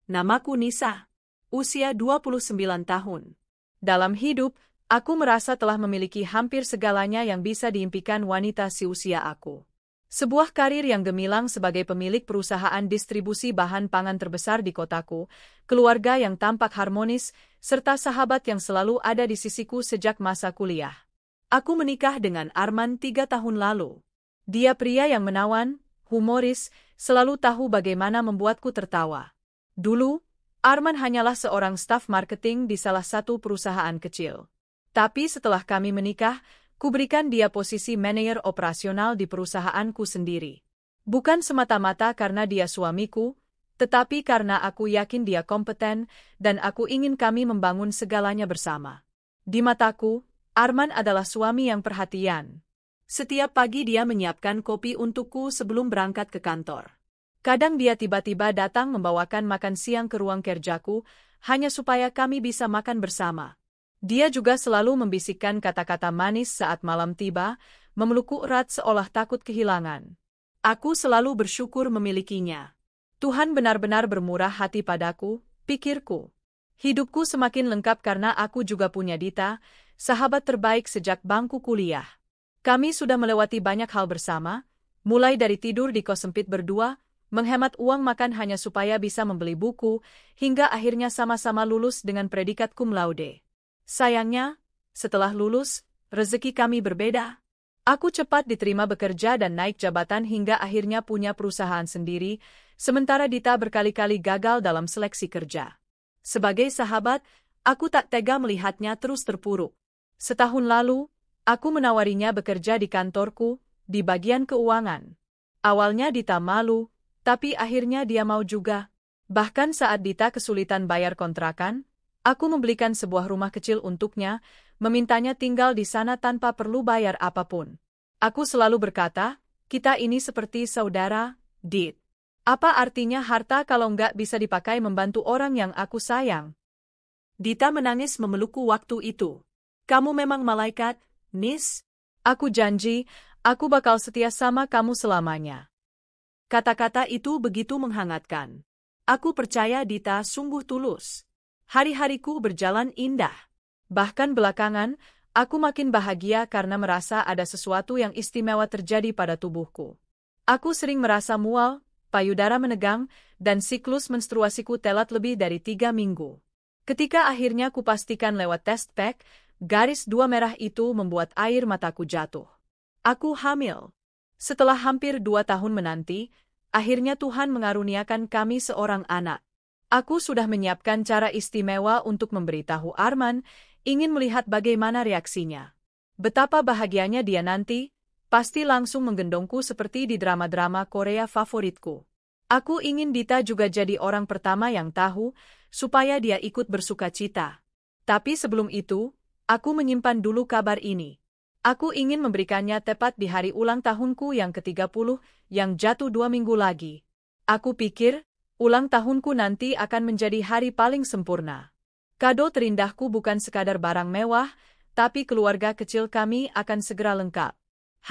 Namaku Nisa. Usia 29 tahun. Dalam hidup, aku merasa telah memiliki hampir segalanya yang bisa diimpikan wanita seusia aku. Sebuah karir yang gemilang sebagai pemilik perusahaan distribusi bahan pangan terbesar di kotaku, keluarga yang tampak harmonis, serta sahabat yang selalu ada di sisiku sejak masa kuliah. Aku menikah dengan Arman 3 tahun lalu. Dia pria yang menawan, humoris, selalu tahu bagaimana membuatku tertawa. Dulu, Arman hanyalah seorang staf marketing di salah satu perusahaan kecil. Tapi setelah kami menikah, kuberikan dia posisi manajer operasional di perusahaanku sendiri. Bukan semata-mata karena dia suamiku, tetapi karena aku yakin dia kompeten dan aku ingin kami membangun segalanya bersama. Di mataku, Arman adalah suami yang perhatian. Setiap pagi dia menyiapkan kopi untukku sebelum berangkat ke kantor. Kadang dia tiba-tiba datang membawakan makan siang ke ruang kerjaku, hanya supaya kami bisa makan bersama. Dia juga selalu membisikkan kata-kata manis saat malam tiba, memelukku erat seolah takut kehilangan. Aku selalu bersyukur memilikinya. Tuhan benar-benar bermurah hati padaku, pikirku. Hidupku semakin lengkap karena aku juga punya Dita, sahabat terbaik sejak bangku kuliah. Kami sudah melewati banyak hal bersama, mulai dari tidur di kos sempit berdua, menghemat uang makan hanya supaya bisa membeli buku, hingga akhirnya sama-sama lulus dengan predikat cum laude. Sayangnya, setelah lulus, rezeki kami berbeda. Aku cepat diterima bekerja dan naik jabatan hingga akhirnya punya perusahaan sendiri, sementara Dita berkali-kali gagal dalam seleksi kerja. Sebagai sahabat, aku tak tega melihatnya terus terpuruk. Setahun lalu, aku menawarinya bekerja di kantorku, di bagian keuangan. Awalnya Dita malu, tapi akhirnya dia mau juga. Bahkan saat Dita kesulitan bayar kontrakan, aku membelikan sebuah rumah kecil untuknya, memintanya tinggal di sana tanpa perlu bayar apapun. Aku selalu berkata, kita ini seperti saudara, Dit. Apa artinya harta kalau nggak bisa dipakai membantu orang yang aku sayang? Dita menangis memelukku waktu itu. Kamu memang malaikat, Nis. Aku janji, aku bakal setia sama kamu selamanya. Kata-kata itu begitu menghangatkan. Aku percaya Dita sungguh tulus. Hari-hariku berjalan indah. Bahkan belakangan, aku makin bahagia karena merasa ada sesuatu yang istimewa terjadi pada tubuhku. Aku sering merasa mual, payudara menegang, dan siklus menstruasiku telat lebih dari 3 minggu. Ketika akhirnya kupastikan lewat test pack, garis 2 merah itu membuat air mataku jatuh. Aku hamil. Setelah hampir 2 tahun menanti, akhirnya Tuhan mengaruniakan kami seorang anak. Aku sudah menyiapkan cara istimewa untuk memberitahu Arman, ingin melihat bagaimana reaksinya. Betapa bahagianya dia nanti, pasti langsung menggendongku seperti di drama-drama Korea favoritku. Aku ingin Dita juga jadi orang pertama yang tahu, supaya dia ikut bersukacita. Tapi sebelum itu, aku menyimpan dulu kabar ini. Aku ingin memberikannya tepat di hari ulang tahunku yang ke-30, yang jatuh 2 minggu lagi. Aku pikir, ulang tahunku nanti akan menjadi hari paling sempurna. Kado terindahku bukan sekadar barang mewah, tapi keluarga kecil kami akan segera lengkap.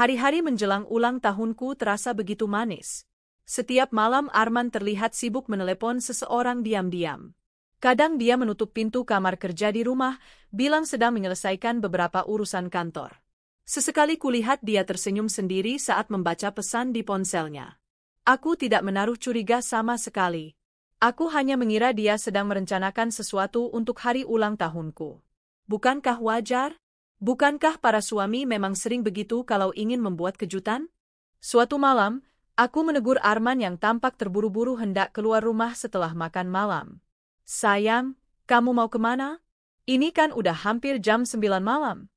Hari-hari menjelang ulang tahunku terasa begitu manis. Setiap malam Arman terlihat sibuk menelepon seseorang diam-diam. Kadang dia menutup pintu kamar kerja di rumah, bilang sedang menyelesaikan beberapa urusan kantor. Sesekali kulihat dia tersenyum sendiri saat membaca pesan di ponselnya. Aku tidak menaruh curiga sama sekali. Aku hanya mengira dia sedang merencanakan sesuatu untuk hari ulang tahunku. Bukankah wajar? Bukankah para suami memang sering begitu kalau ingin membuat kejutan? Suatu malam, aku menegur Arman yang tampak terburu-buru hendak keluar rumah setelah makan malam. Sayang, kamu mau kemana? Ini kan udah hampir jam 9 malam.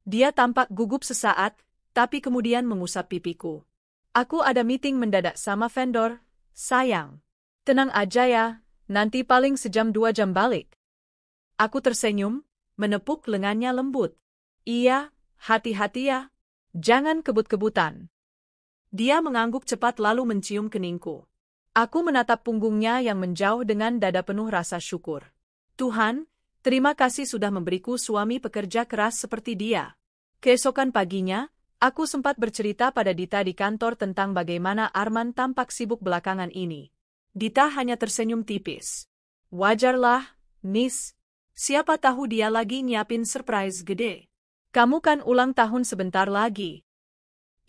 Dia tampak gugup sesaat, tapi kemudian mengusap pipiku. Aku ada meeting mendadak sama vendor, sayang. Tenang aja ya, nanti paling sejam 2 jam balik. Aku tersenyum, menepuk lengannya lembut. Iya, hati-hati ya. Jangan kebut-kebutan. Dia mengangguk cepat lalu mencium keningku. Aku menatap punggungnya yang menjauh dengan dada penuh rasa syukur. Tuhan, terima kasih sudah memberiku suami pekerja keras seperti dia. Keesokan paginya, aku sempat bercerita pada Dita di kantor tentang bagaimana Arman tampak sibuk belakangan ini. Dita hanya tersenyum tipis. Wajarlah, Miss. Siapa tahu dia lagi nyiapin surprise gede. Kamu kan ulang tahun sebentar lagi.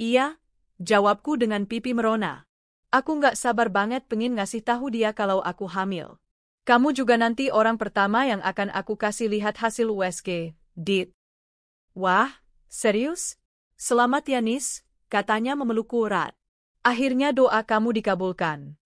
Iya, jawabku dengan pipi merona. Aku nggak sabar banget pengen ngasih tahu dia kalau aku hamil. Kamu juga nanti orang pertama yang akan aku kasih lihat hasil USG, Dit. Wah, serius? Selamat ya, Nis, katanya memelukku erat. Akhirnya doa kamu dikabulkan.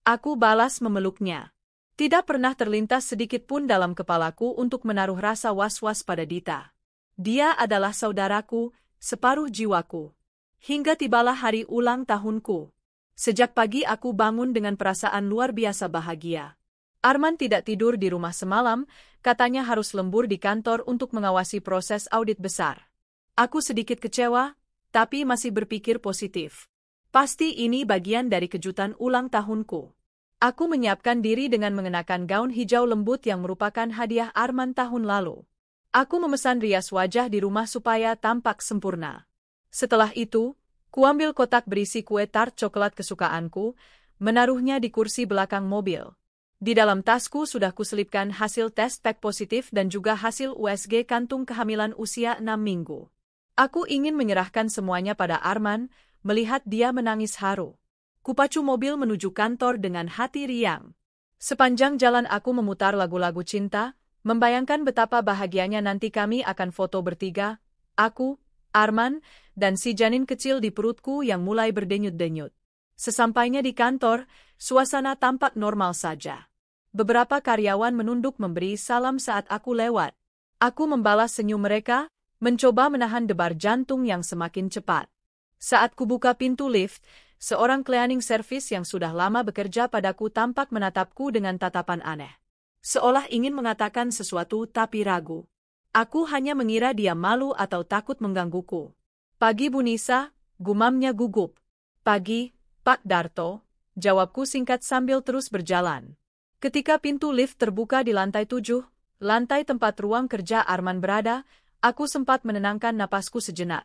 Aku balas memeluknya. Tidak pernah terlintas sedikit pun dalam kepalaku untuk menaruh rasa was-was pada Dita. Dia adalah saudaraku, separuh jiwaku. Hingga tibalah hari ulang tahunku. Sejak pagi aku bangun dengan perasaan luar biasa bahagia. Arman tidak tidur di rumah semalam, katanya harus lembur di kantor untuk mengawasi proses audit besar. Aku sedikit kecewa, tapi masih berpikir positif. Pasti ini bagian dari kejutan ulang tahunku. Aku menyiapkan diri dengan mengenakan gaun hijau lembut yang merupakan hadiah Arman tahun lalu. Aku memesan rias wajah di rumah supaya tampak sempurna. Setelah itu, kuambil kotak berisi kue tart coklat kesukaanku, menaruhnya di kursi belakang mobil. Di dalam tasku sudah kuselipkan hasil tes pack positif dan juga hasil USG kantung kehamilan usia 6 minggu. Aku ingin menyerahkan semuanya pada Arman, melihat dia menangis haru. Kupacu mobil menuju kantor dengan hati riang. Sepanjang jalan aku memutar lagu-lagu cinta, membayangkan betapa bahagianya nanti kami akan foto bertiga, aku, Arman, dan si janin kecil di perutku yang mulai berdenyut-denyut. Sesampainya di kantor, suasana tampak normal saja. Beberapa karyawan menunduk memberi salam saat aku lewat. Aku membalas senyum mereka, mencoba menahan debar jantung yang semakin cepat. Saat kubuka pintu lift, seorang cleaning service yang sudah lama bekerja padaku tampak menatapku dengan tatapan aneh. Seolah ingin mengatakan sesuatu tapi ragu. Aku hanya mengira dia malu atau takut menggangguku. Pagi Bu Nisa, gumamnya gugup. Pagi, Pak Darto, jawabku singkat sambil terus berjalan. Ketika pintu lift terbuka di lantai 7, lantai tempat ruang kerja Arman berada, aku sempat menenangkan napasku sejenak.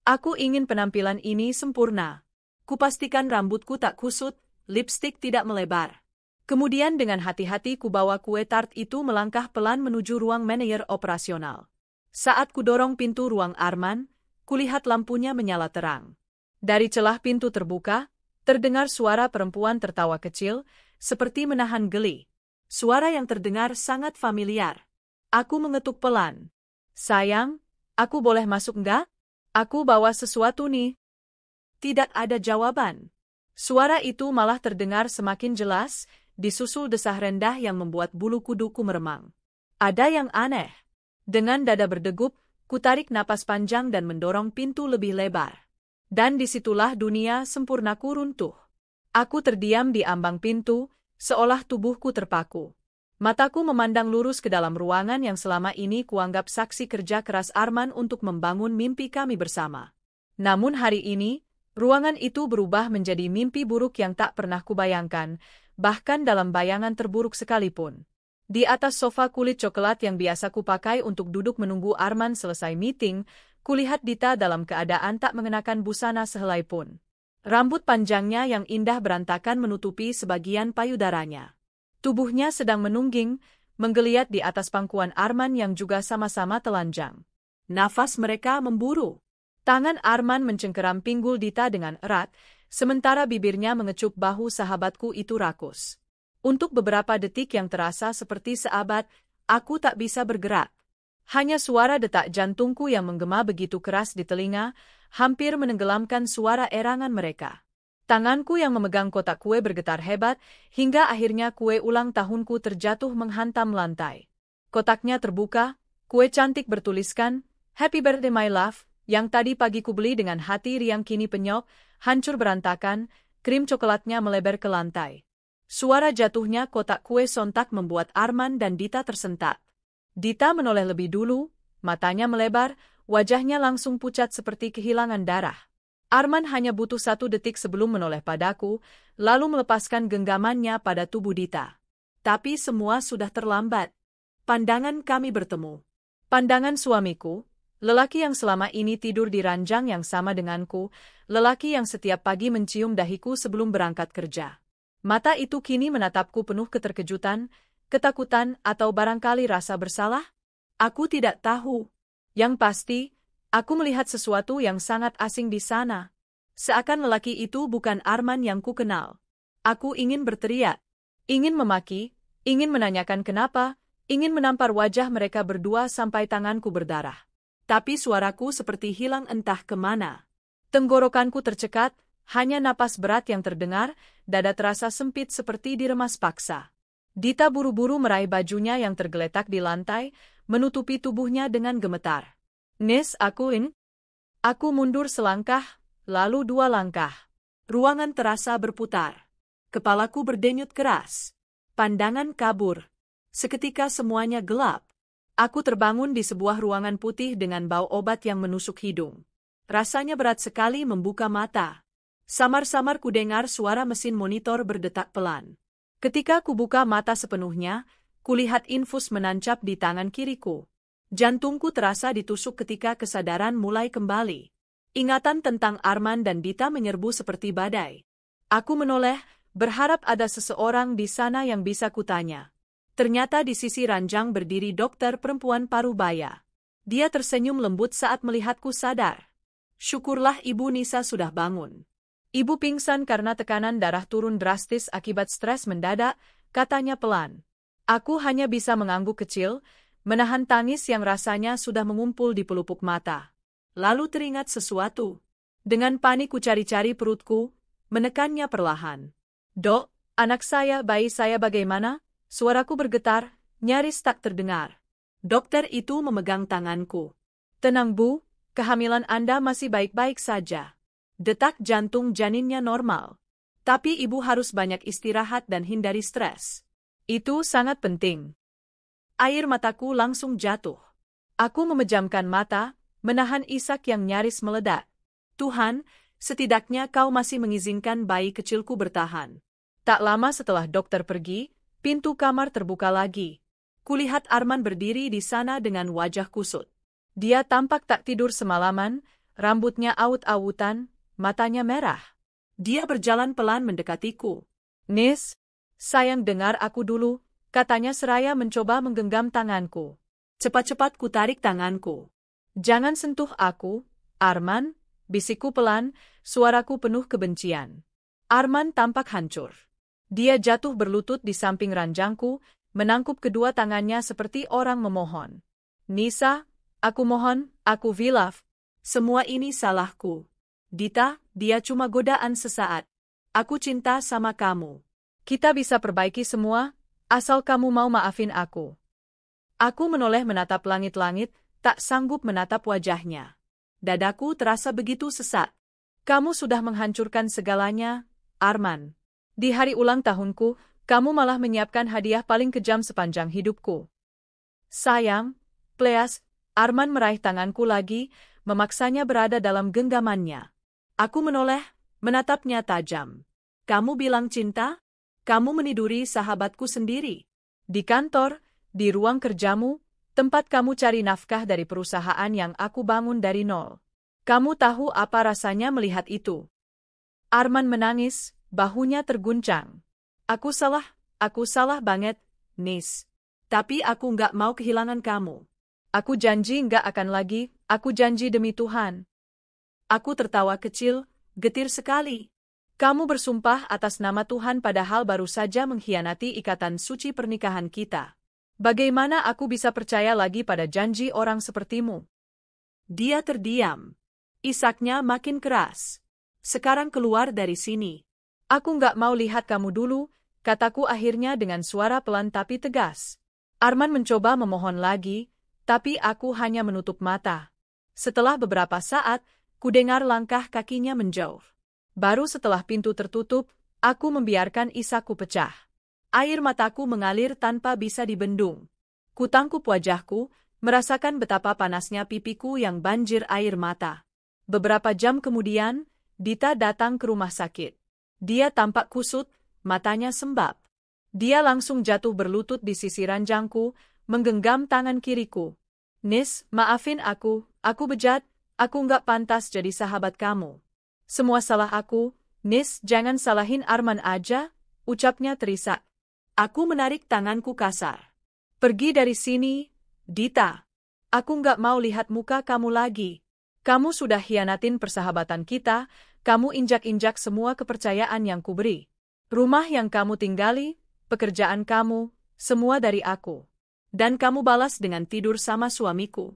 Aku ingin penampilan ini sempurna. Kupastikan rambutku tak kusut, lipstik tidak melebar. Kemudian dengan hati-hati kubawa kue tart itu melangkah pelan menuju ruang manajer operasional. Saat kudorong pintu ruang Arman, kulihat lampunya menyala terang. Dari celah pintu terbuka, terdengar suara perempuan tertawa kecil, seperti menahan geli. Suara yang terdengar sangat familiar. Aku mengetuk pelan. Sayang, aku boleh masuk enggak? Aku bawa sesuatu nih. Tidak ada jawaban. Suara itu malah terdengar semakin jelas, disusul desah rendah yang membuat bulu kuduku meremang. Ada yang aneh. Dengan dada berdegup, kutarik napas panjang dan mendorong pintu lebih lebar. Dan disitulah dunia sempurnaku runtuh. Aku terdiam di ambang pintu, seolah tubuhku terpaku. Mataku memandang lurus ke dalam ruangan yang selama ini kuanggap saksi kerja keras Arman untuk membangun mimpi kami bersama. Namun hari ini, ruangan itu berubah menjadi mimpi buruk yang tak pernah kubayangkan, bahkan dalam bayangan terburuk sekalipun. Di atas sofa kulit coklat yang biasa kupakai untuk duduk menunggu Arman selesai meeting, kulihat Dita dalam keadaan tak mengenakan busana sehelai pun. Rambut panjangnya yang indah berantakan menutupi sebagian payudaranya. Tubuhnya sedang menungging, menggeliat di atas pangkuan Arman yang juga sama-sama telanjang. Nafas mereka memburu. Tangan Arman mencengkeram pinggul Dita dengan erat, sementara bibirnya mengecup bahu sahabatku itu rakus. Untuk beberapa detik yang terasa seperti seabad, aku tak bisa bergerak. Hanya suara detak jantungku yang menggema begitu keras di telinga, hampir menenggelamkan suara erangan mereka. Tanganku yang memegang kotak kue bergetar hebat, hingga akhirnya kue ulang tahunku terjatuh menghantam lantai. Kotaknya terbuka, kue cantik bertuliskan, "Happy Birthday My Love," yang tadi pagi kubeli dengan hati riang kini penyok, hancur berantakan, krim coklatnya melebar ke lantai. Suara jatuhnya kotak kue sontak membuat Arman dan Dita tersentak. Dita menoleh lebih dulu, matanya melebar, wajahnya langsung pucat seperti kehilangan darah. Arman hanya butuh 1 detik sebelum menoleh padaku, lalu melepaskan genggamannya pada tubuh Dita. Tapi semua sudah terlambat. Pandangan kami bertemu. Pandangan suamiku, lelaki yang selama ini tidur di ranjang yang sama denganku, lelaki yang setiap pagi mencium dahiku sebelum berangkat kerja. Mata itu kini menatapku penuh keterkejutan, ketakutan, atau barangkali rasa bersalah? Aku tidak tahu. Yang pasti, aku melihat sesuatu yang sangat asing di sana. Seakan lelaki itu bukan Arman yang kukenal. Aku ingin berteriak, ingin memaki, ingin menanyakan kenapa, ingin menampar wajah mereka berdua sampai tanganku berdarah. Tapi suaraku seperti hilang entah kemana. Tenggorokanku tercekat, hanya napas berat yang terdengar, dada terasa sempit seperti diremas paksa. Dita buru-buru meraih bajunya yang tergeletak di lantai, menutupi tubuhnya dengan gemetar. Nis, Aku mundur selangkah, lalu 2 langkah. Ruangan terasa berputar. Kepalaku berdenyut keras. Pandangan kabur. Seketika semuanya gelap. Aku terbangun di sebuah ruangan putih dengan bau obat yang menusuk hidung. Rasanya berat sekali membuka mata. Samar-samar kudengar suara mesin monitor berdetak pelan. Ketika kubuka mata sepenuhnya, kulihat infus menancap di tangan kiriku. Jantungku terasa ditusuk ketika kesadaran mulai kembali. Ingatan tentang Arman dan Dita menyerbu seperti badai. Aku menoleh, berharap ada seseorang di sana yang bisa kutanya. Ternyata di sisi ranjang berdiri dokter perempuan Parubaya. Dia tersenyum lembut saat melihatku sadar. Syukurlah Ibu Nisa sudah bangun. Ibu pingsan karena tekanan darah turun drastis akibat stres mendadak, katanya pelan. Aku hanya bisa mengangguk kecil, menahan tangis yang rasanya sudah mengumpul di pelupuk mata. Lalu teringat sesuatu. Dengan panik ku cari-cari perutku, menekannya perlahan. Dok, anak saya, bayi saya bagaimana? Suaraku bergetar, nyaris tak terdengar. Dokter itu memegang tanganku. Tenang Bu, kehamilan Anda masih baik-baik saja. Detak jantung janinnya normal. Tapi ibu harus banyak istirahat dan hindari stres. Itu sangat penting. Air mataku langsung jatuh. Aku memejamkan mata, menahan isak yang nyaris meledak. Tuhan, setidaknya kau masih mengizinkan bayi kecilku bertahan. Tak lama setelah dokter pergi, pintu kamar terbuka lagi. Kulihat Arman berdiri di sana dengan wajah kusut. Dia tampak tak tidur semalaman, rambutnya awut-awutan, matanya merah. Dia berjalan pelan mendekatiku. Nis, sayang dengar aku dulu, katanya seraya mencoba menggenggam tanganku. Cepat-cepat ku tarik tanganku. Jangan sentuh aku, Arman, bisikku pelan, suaraku penuh kebencian. Arman tampak hancur. Dia jatuh berlutut di samping ranjangku, menangkup kedua tangannya seperti orang memohon. Nisa, aku mohon, aku hilaf. Semua ini salahku. Dita, dia cuma godaan sesaat. Aku cinta sama kamu. Kita bisa perbaiki semua, asal kamu mau maafin aku. Aku menoleh menatap langit-langit, tak sanggup menatap wajahnya. Dadaku terasa begitu sesak. Kamu sudah menghancurkan segalanya, Arman. Di hari ulang tahunku, kamu malah menyiapkan hadiah paling kejam sepanjang hidupku. Sayang, please, Arman meraih tanganku lagi, memaksanya berada dalam genggamannya. Aku menoleh, menatapnya tajam. Kamu bilang cinta? Kamu meniduri sahabatku sendiri. Di kantor, di ruang kerjamu, tempat kamu cari nafkah dari perusahaan yang aku bangun dari nol. Kamu tahu apa rasanya melihat itu? Arman menangis, bahunya terguncang. Aku salah banget, Nis. Tapi aku nggak mau kehilangan kamu. Aku janji nggak akan lagi, aku janji demi Tuhan. Aku tertawa kecil, getir sekali. Kamu bersumpah atas nama Tuhan padahal baru saja mengkhianati ikatan suci pernikahan kita. Bagaimana aku bisa percaya lagi pada janji orang sepertimu? Dia terdiam. Isaknya makin keras. Sekarang keluar dari sini. Aku nggak mau lihat kamu dulu, kataku akhirnya dengan suara pelan tapi tegas. Arman mencoba memohon lagi, tapi aku hanya menutup mata. Setelah beberapa saat, kudengar langkah kakinya menjauh. Baru setelah pintu tertutup, aku membiarkan isakku pecah. Air mataku mengalir tanpa bisa dibendung. Kutangkup wajahku, merasakan betapa panasnya pipiku yang banjir air mata. Beberapa jam kemudian, Dita datang ke rumah sakit. Dia tampak kusut, matanya sembab. Dia langsung jatuh berlutut di sisi ranjangku, menggenggam tangan kiriku. Nis, maafin aku bejat, aku nggak pantas jadi sahabat kamu. Semua salah aku, Nis, jangan salahin Arman aja, ucapnya terisak. Aku menarik tanganku kasar. Pergi dari sini, Dita. Aku nggak mau lihat muka kamu lagi. Kamu sudah hianatin persahabatan kita, kamu injak-injak semua kepercayaan yang kuberi. Rumah yang kamu tinggali, pekerjaan kamu, semua dari aku. Dan kamu balas dengan tidur sama suamiku.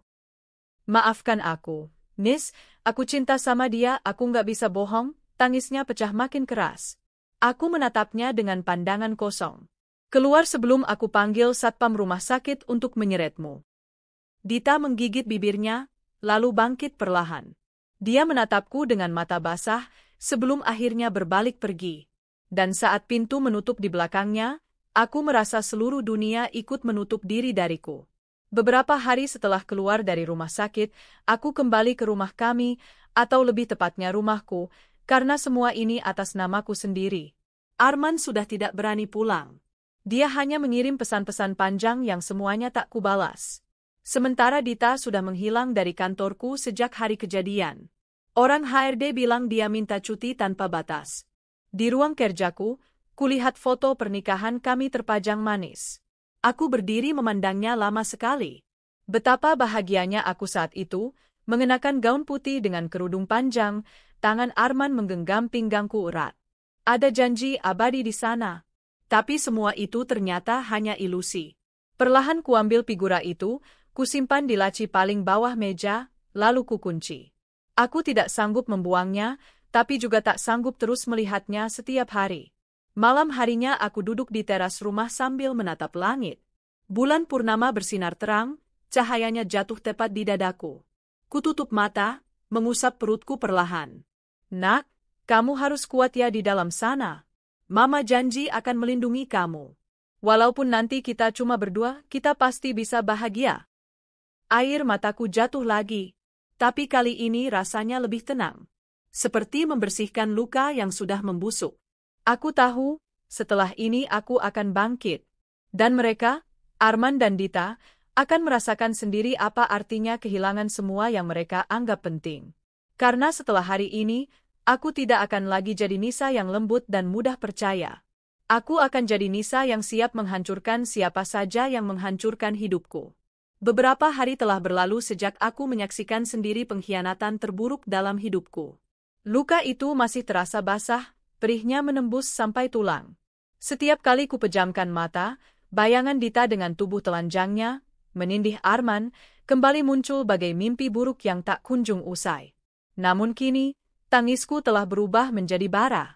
Maafkan aku, Nis, aku cinta sama dia, aku nggak bisa bohong, tangisnya pecah makin keras. Aku menatapnya dengan pandangan kosong. Keluar sebelum aku panggil satpam rumah sakit untuk menyeretmu. Dita menggigit bibirnya, lalu bangkit perlahan. Dia menatapku dengan mata basah, sebelum akhirnya berbalik pergi. Dan saat pintu menutup di belakangnya, aku merasa seluruh dunia ikut menutup diri dariku. Beberapa hari setelah keluar dari rumah sakit, aku kembali ke rumah kami, atau lebih tepatnya rumahku, karena semua ini atas namaku sendiri. Arman sudah tidak berani pulang. Dia hanya mengirim pesan-pesan panjang yang semuanya tak kubalas. Sementara Dita sudah menghilang dari kantorku sejak hari kejadian. Orang HRD bilang dia minta cuti tanpa batas. Di ruang kerjaku, kulihat foto pernikahan kami terpajang manis. Aku berdiri memandangnya lama sekali. Betapa bahagianya aku saat itu, mengenakan gaun putih dengan kerudung panjang, tangan Arman menggenggam pinggangku erat. Ada janji abadi di sana. Tapi semua itu ternyata hanya ilusi. Perlahan kuambil figura itu, kusimpan di laci paling bawah meja, lalu kukunci. Aku tidak sanggup membuangnya, tapi juga tak sanggup terus melihatnya setiap hari. Malam harinya aku duduk di teras rumah sambil menatap langit. Bulan purnama bersinar terang, cahayanya jatuh tepat di dadaku. Kututup mata, mengusap perutku perlahan. Nak, kamu harus kuat ya di dalam sana. Mama janji akan melindungi kamu. Walaupun nanti kita cuma berdua, kita pasti bisa bahagia. Air mataku jatuh lagi, tapi kali ini rasanya lebih tenang. Seperti membersihkan luka yang sudah membusuk. Aku tahu, setelah ini aku akan bangkit. Dan mereka, Arman dan Dita, akan merasakan sendiri apa artinya kehilangan semua yang mereka anggap penting. Karena setelah hari ini, aku tidak akan lagi jadi Nisa yang lembut dan mudah percaya. Aku akan jadi Nisa yang siap menghancurkan siapa saja yang menghancurkan hidupku. Beberapa hari telah berlalu sejak aku menyaksikan sendiri pengkhianatan terburuk dalam hidupku. Luka itu masih terasa basah, perihnya menembus sampai tulang. Setiap kali kupejamkan mata, bayangan Dita dengan tubuh telanjangnya, menindih Arman, kembali muncul bagai mimpi buruk yang tak kunjung usai. Namun kini, tangisku telah berubah menjadi bara.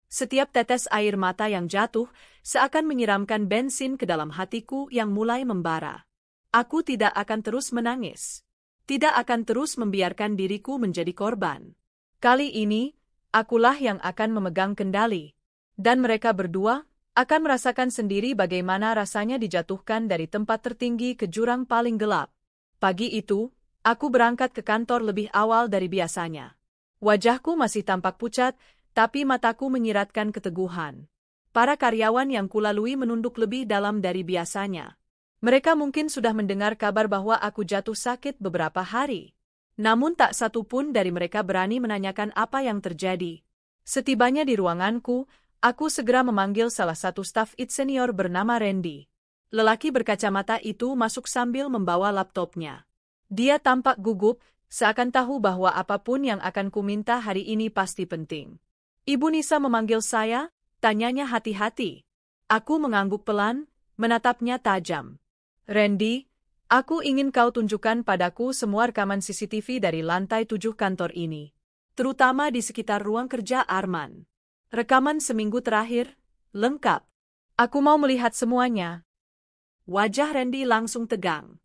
Setiap tetes air mata yang jatuh seakan menyiramkan bensin ke dalam hatiku yang mulai membara. Aku tidak akan terus menangis. Tidak akan terus membiarkan diriku menjadi korban. Kali ini, akulah yang akan memegang kendali. Dan mereka berdua akan merasakan sendiri bagaimana rasanya dijatuhkan dari tempat tertinggi ke jurang paling gelap. Pagi itu, aku berangkat ke kantor lebih awal dari biasanya. Wajahku masih tampak pucat, tapi mataku menyiratkan keteguhan. Para karyawan yang kulalui menunduk lebih dalam dari biasanya. Mereka mungkin sudah mendengar kabar bahwa aku jatuh sakit beberapa hari. Namun tak satu pun dari mereka berani menanyakan apa yang terjadi. Setibanya di ruanganku, aku segera memanggil salah satu staf IT senior bernama Randy. Lelaki berkacamata itu masuk sambil membawa laptopnya. Dia tampak gugup, seakan tahu bahwa apapun yang akan kuminta hari ini pasti penting. Ibu Nisa memanggil saya, tanyanya hati-hati. Aku mengangguk pelan, menatapnya tajam. Randy, aku ingin kau tunjukkan padaku semua rekaman CCTV dari lantai 7 kantor ini. Terutama di sekitar ruang kerja Arman. Rekaman seminggu terakhir, lengkap. Aku mau melihat semuanya. Wajah Randy langsung tegang.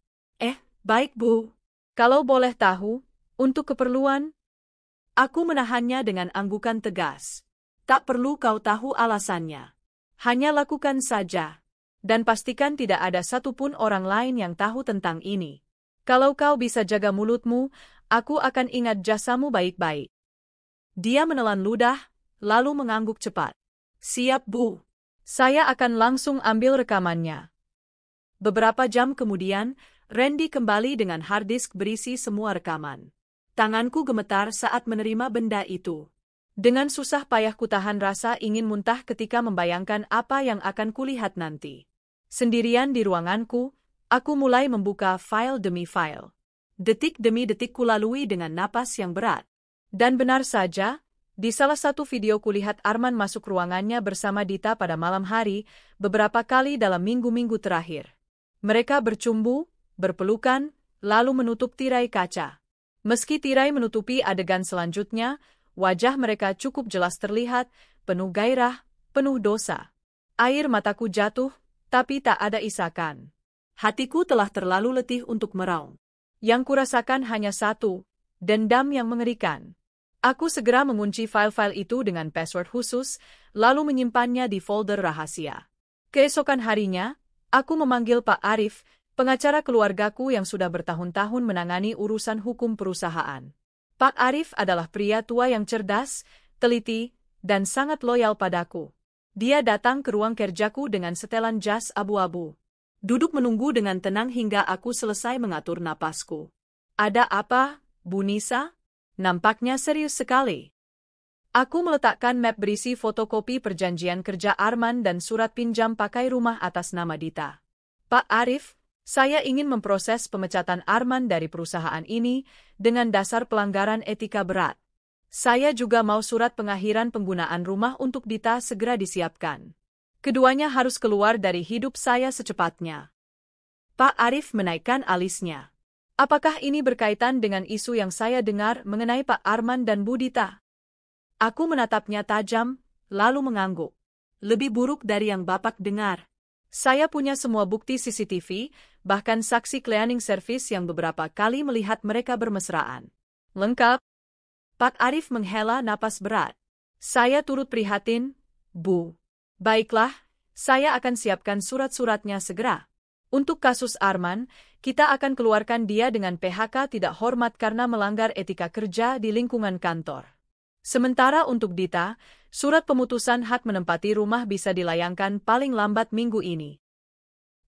Baik Bu. Kalau boleh tahu, untuk keperluan, aku menahannya dengan anggukan tegas. Tak perlu kau tahu alasannya. Hanya lakukan saja. Dan pastikan tidak ada satupun orang lain yang tahu tentang ini. Kalau kau bisa jaga mulutmu, aku akan ingat jasamu baik-baik. Dia menelan ludah, lalu mengangguk cepat. Siap Bu. Saya akan langsung ambil rekamannya. Beberapa jam kemudian, Randy kembali dengan hard disk berisi semua rekaman. Tanganku gemetar saat menerima benda itu. Dengan susah payah kutahan rasa ingin muntah ketika membayangkan apa yang akan kulihat nanti. Sendirian di ruanganku, aku mulai membuka file demi file. Detik demi detik kulalui dengan napas yang berat. Dan benar saja, di salah satu video kulihat Arman masuk ruangannya bersama Dita pada malam hari, beberapa kali dalam minggu-minggu terakhir. Mereka bercumbu, berpelukan, lalu menutup tirai kaca. Meski tirai menutupi adegan selanjutnya, wajah mereka cukup jelas terlihat, penuh gairah, penuh dosa. Air mataku jatuh, tapi tak ada isakan. Hatiku telah terlalu letih untuk meraung. Yang kurasakan hanya satu, dendam yang mengerikan. Aku segera mengunci file-file itu dengan password khusus, lalu menyimpannya di folder rahasia. Keesokan harinya, aku memanggil Pak Arif, pengacara keluargaku yang sudah bertahun-tahun menangani urusan hukum perusahaan. Pak Arif adalah pria tua yang cerdas, teliti, dan sangat loyal padaku. Dia datang ke ruang kerjaku dengan setelan jas abu-abu. Duduk menunggu dengan tenang hingga aku selesai mengatur napasku. Ada apa, Bu Nisa? Nampaknya serius sekali. Aku meletakkan map berisi fotokopi perjanjian kerja Arman dan surat pinjam pakai rumah atas nama Dita. Pak Arif, saya ingin memproses pemecatan Arman dari perusahaan ini dengan dasar pelanggaran etika berat. Saya juga mau surat pengakhiran penggunaan rumah untuk Dita segera disiapkan. Keduanya harus keluar dari hidup saya secepatnya. Pak Arif menaikkan alisnya. Apakah ini berkaitan dengan isu yang saya dengar mengenai Pak Arman dan Bu Dita? Aku menatapnya tajam, lalu mengangguk. Lebih buruk dari yang Bapak dengar. Saya punya semua bukti CCTV, bahkan saksi cleaning service yang beberapa kali melihat mereka bermesraan. Lengkap? Pak Arif menghela napas berat. Saya turut prihatin, Bu. Baiklah, saya akan siapkan surat-suratnya segera. Untuk kasus Arman, kita akan keluarkan dia dengan PHK tidak hormat karena melanggar etika kerja di lingkungan kantor. Sementara untuk Dita, surat pemutusan hak menempati rumah bisa dilayangkan paling lambat minggu ini.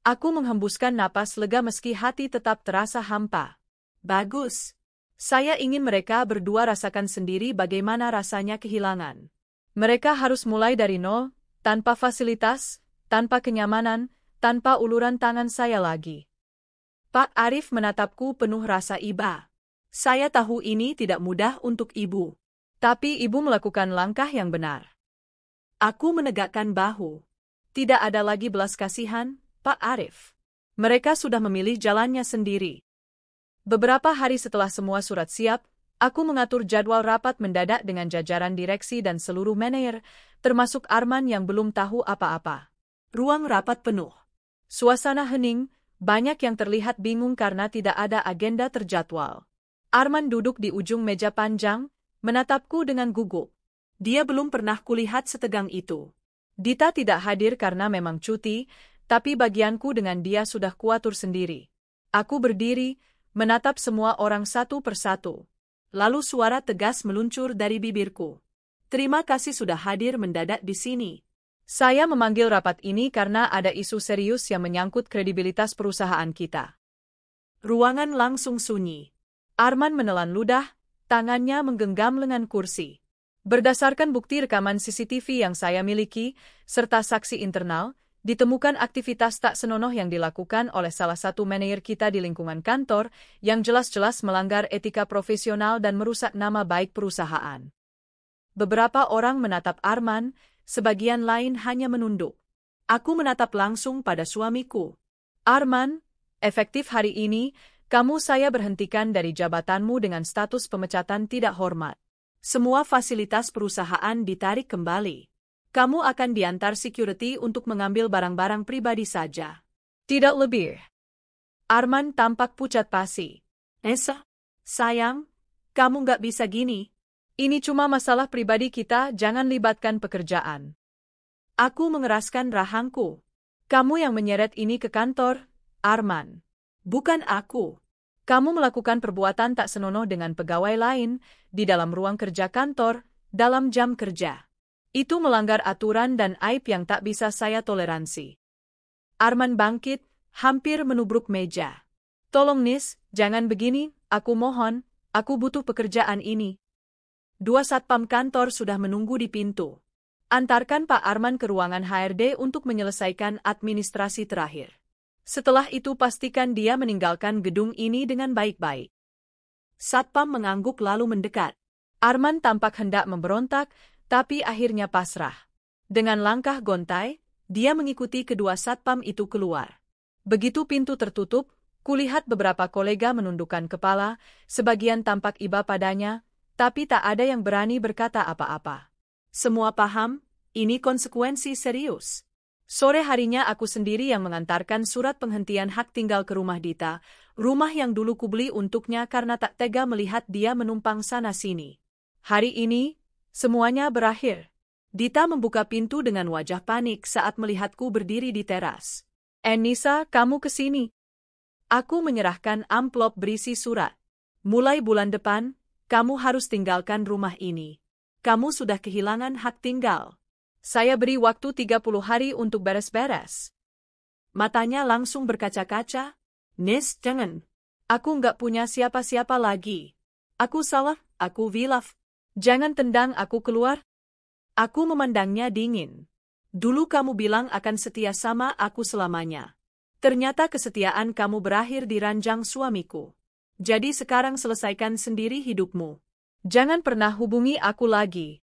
Aku menghembuskan napas lega meski hati tetap terasa hampa. Bagus. Saya ingin mereka berdua rasakan sendiri bagaimana rasanya kehilangan. Mereka harus mulai dari nol, tanpa fasilitas, tanpa kenyamanan, tanpa uluran tangan saya lagi. Pak Arif menatapku penuh rasa iba. Saya tahu ini tidak mudah untuk Ibu. Tapi Ibu melakukan langkah yang benar. Aku menegakkan bahu. Tidak ada lagi belas kasihan, Pak Arif. Mereka sudah memilih jalannya sendiri. Beberapa hari setelah semua surat siap, aku mengatur jadwal rapat mendadak dengan jajaran direksi dan seluruh manajer, termasuk Arman yang belum tahu apa-apa. Ruang rapat penuh. Suasana hening, banyak yang terlihat bingung karena tidak ada agenda terjadwal. Arman duduk di ujung meja panjang, menatapku dengan gugup. Dia belum pernah kulihat setegang itu. Dita tidak hadir karena memang cuti, tapi bagianku dengan dia sudah kuatur sendiri. Aku berdiri, menatap semua orang satu persatu. Lalu suara tegas meluncur dari bibirku. Terima kasih sudah hadir mendadak di sini. Saya memanggil rapat ini karena ada isu serius yang menyangkut kredibilitas perusahaan kita. Ruangan langsung sunyi. Arman menelan ludah, tangannya menggenggam lengan kursi. Berdasarkan bukti rekaman CCTV yang saya miliki, serta saksi internal, ditemukan aktivitas tak senonoh yang dilakukan oleh salah satu manajer kita di lingkungan kantor yang jelas-jelas melanggar etika profesional dan merusak nama baik perusahaan. Beberapa orang menatap Arman, sebagian lain hanya menunduk. Aku menatap langsung pada suamiku. Arman, efektif hari ini, kamu saya berhentikan dari jabatanmu dengan status pemecatan tidak hormat. Semua fasilitas perusahaan ditarik kembali. Kamu akan diantar security untuk mengambil barang-barang pribadi saja. Tidak lebih. Arman tampak pucat pasi. Nessa, sayang, kamu nggak bisa gini. Ini cuma masalah pribadi kita, jangan libatkan pekerjaan. Aku mengeraskan rahangku. Kamu yang menyeret ini ke kantor, Arman. Bukan aku. Kamu melakukan perbuatan tak senonoh dengan pegawai lain di dalam ruang kerja kantor, dalam jam kerja. Itu melanggar aturan dan aib yang tak bisa saya toleransi. Arman bangkit, hampir menubruk meja. Tolong Nis, jangan begini, aku mohon, aku butuh pekerjaan ini. Dua satpam kantor sudah menunggu di pintu. Antarkan Pak Arman ke ruangan HRD untuk menyelesaikan administrasi terakhir. Setelah itu pastikan dia meninggalkan gedung ini dengan baik-baik. Satpam mengangguk lalu mendekat. Arman tampak hendak memberontak, tapi akhirnya pasrah. Dengan langkah gontai, dia mengikuti kedua satpam itu keluar. Begitu pintu tertutup, kulihat beberapa kolega menundukkan kepala, sebagian tampak iba padanya, tapi tak ada yang berani berkata apa-apa. Semua paham, ini konsekuensi serius. Sore harinya aku sendiri yang mengantarkan surat penghentian hak tinggal ke rumah Dita, rumah yang dulu kubeli untuknya karena tak tega melihat dia menumpang sana-sini. Hari ini, semuanya berakhir. Dita membuka pintu dengan wajah panik saat melihatku berdiri di teras. Nisa, kamu kesini. Aku menyerahkan amplop berisi surat. Mulai bulan depan, kamu harus tinggalkan rumah ini. Kamu sudah kehilangan hak tinggal. Saya beri waktu 30 hari untuk beres-beres. Matanya langsung berkaca-kaca. Nis, jangan. Aku nggak punya siapa-siapa lagi. Aku salah, aku hilaf. Jangan tendang aku keluar. Aku memandangnya dingin. Dulu kamu bilang akan setia sama aku selamanya. Ternyata kesetiaan kamu berakhir di ranjang suamiku. Jadi sekarang selesaikan sendiri hidupmu. Jangan pernah hubungi aku lagi.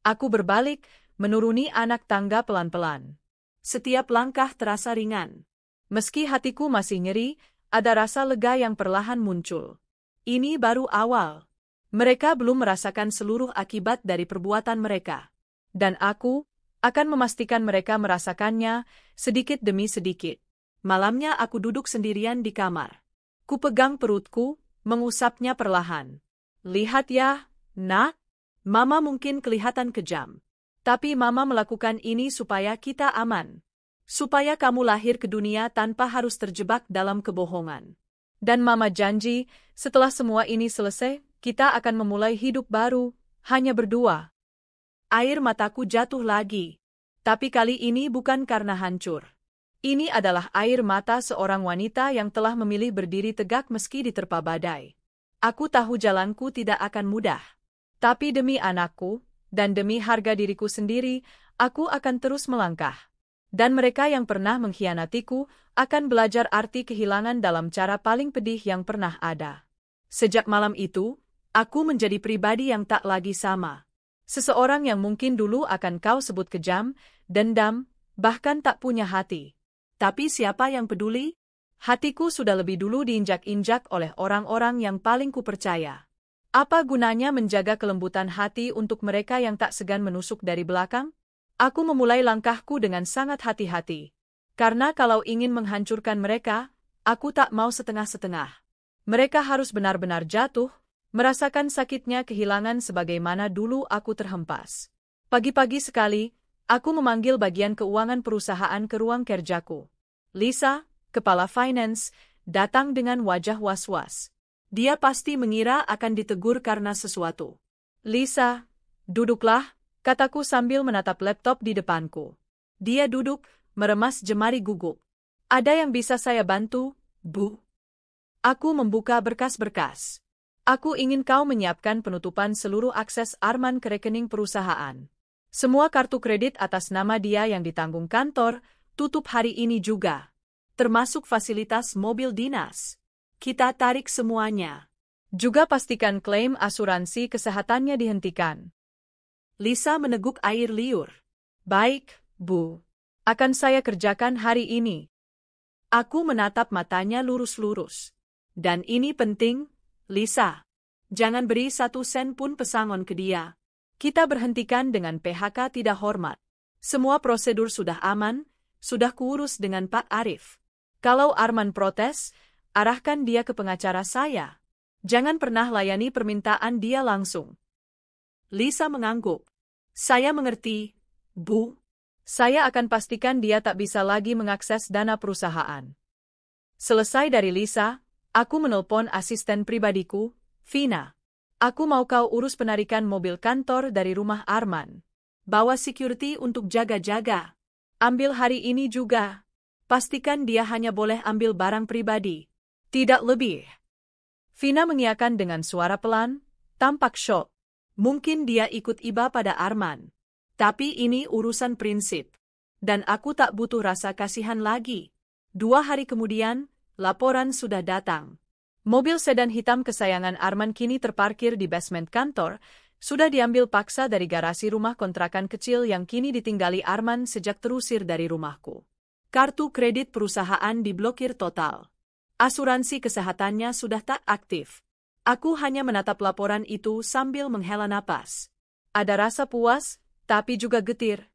Aku berbalik, menuruni anak tangga pelan-pelan. Setiap langkah terasa ringan. Meski hatiku masih nyeri, ada rasa lega yang perlahan muncul. Ini baru awal. Mereka belum merasakan seluruh akibat dari perbuatan mereka. Dan aku akan memastikan mereka merasakannya sedikit demi sedikit. Malamnya aku duduk sendirian di kamar. Kupegang perutku, mengusapnya perlahan. Lihat ya, nak. Mama mungkin kelihatan kejam. Tapi Mama melakukan ini supaya kita aman. Supaya kamu lahir ke dunia tanpa harus terjebak dalam kebohongan. Dan Mama janji, setelah semua ini selesai, kita akan memulai hidup baru, hanya berdua. Air mataku jatuh lagi. Tapi kali ini bukan karena hancur. Ini adalah air mata seorang wanita yang telah memilih berdiri tegak meski diterpa badai. Aku tahu jalanku tidak akan mudah. Tapi demi anakku, dan demi harga diriku sendiri, aku akan terus melangkah. Dan mereka yang pernah mengkhianatiku akan belajar arti kehilangan dalam cara paling pedih yang pernah ada. Sejak malam itu, aku menjadi pribadi yang tak lagi sama. Seseorang yang mungkin dulu akan kau sebut kejam, dendam, bahkan tak punya hati. Tapi siapa yang peduli? Hatiku sudah lebih dulu diinjak-injak oleh orang-orang yang paling kupercaya. Apa gunanya menjaga kelembutan hati untuk mereka yang tak segan menusuk dari belakang? Aku memulai langkahku dengan sangat hati-hati. Karena kalau ingin menghancurkan mereka, aku tak mau setengah-setengah. Mereka harus benar-benar jatuh, merasakan sakitnya kehilangan sebagaimana dulu aku terhempas. Pagi-pagi sekali, aku memanggil bagian keuangan perusahaan ke ruang kerjaku. Lisa, kepala finance, datang dengan wajah was-was. Dia pasti mengira akan ditegur karena sesuatu. Lisa, duduklah, kataku sambil menatap laptop di depanku. Dia duduk, meremas jemari gugup. Ada yang bisa saya bantu, Bu? Aku membuka berkas-berkas. Aku ingin kau menyiapkan penutupan seluruh akses Arman ke rekening perusahaan. Semua kartu kredit atas nama dia yang ditanggung kantor, tutup hari ini juga. Termasuk fasilitas mobil dinas. Kita tarik semuanya. Juga pastikan klaim asuransi kesehatannya dihentikan. Lisa meneguk air liur. Baik, Bu. Akan saya kerjakan hari ini. Aku menatap matanya lurus-lurus. Dan ini penting, Lisa. Jangan beri 1 sen pun pesangon ke dia. Kita berhentikan dengan PHK tidak hormat. Semua prosedur sudah aman, sudah kuurus dengan Pak Arif. Kalau Arman protes, arahkan dia ke pengacara saya. Jangan pernah layani permintaan dia langsung. Lisa mengangguk. Saya mengerti, Bu. Saya akan pastikan dia tak bisa lagi mengakses dana perusahaan. Selesai dari Lisa, aku menelpon asisten pribadiku, Vina. Aku mau kau urus penarikan mobil kantor dari rumah Arman. Bawa security untuk jaga-jaga. Ambil hari ini juga. Pastikan dia hanya boleh ambil barang pribadi. Tidak lebih. Vina mengiyakan dengan suara pelan, tampak syok. Mungkin dia ikut iba pada Arman. Tapi ini urusan prinsip. Dan aku tak butuh rasa kasihan lagi. 2 hari kemudian, laporan sudah datang. Mobil sedan hitam kesayangan Arman kini terparkir di basement kantor, sudah diambil paksa dari garasi rumah kontrakan kecil yang kini ditinggali Arman sejak terusir dari rumahku. Kartu kredit perusahaan diblokir total. Asuransi kesehatannya sudah tak aktif. Aku hanya menatap laporan itu sambil menghela napas. Ada rasa puas, tapi juga getir.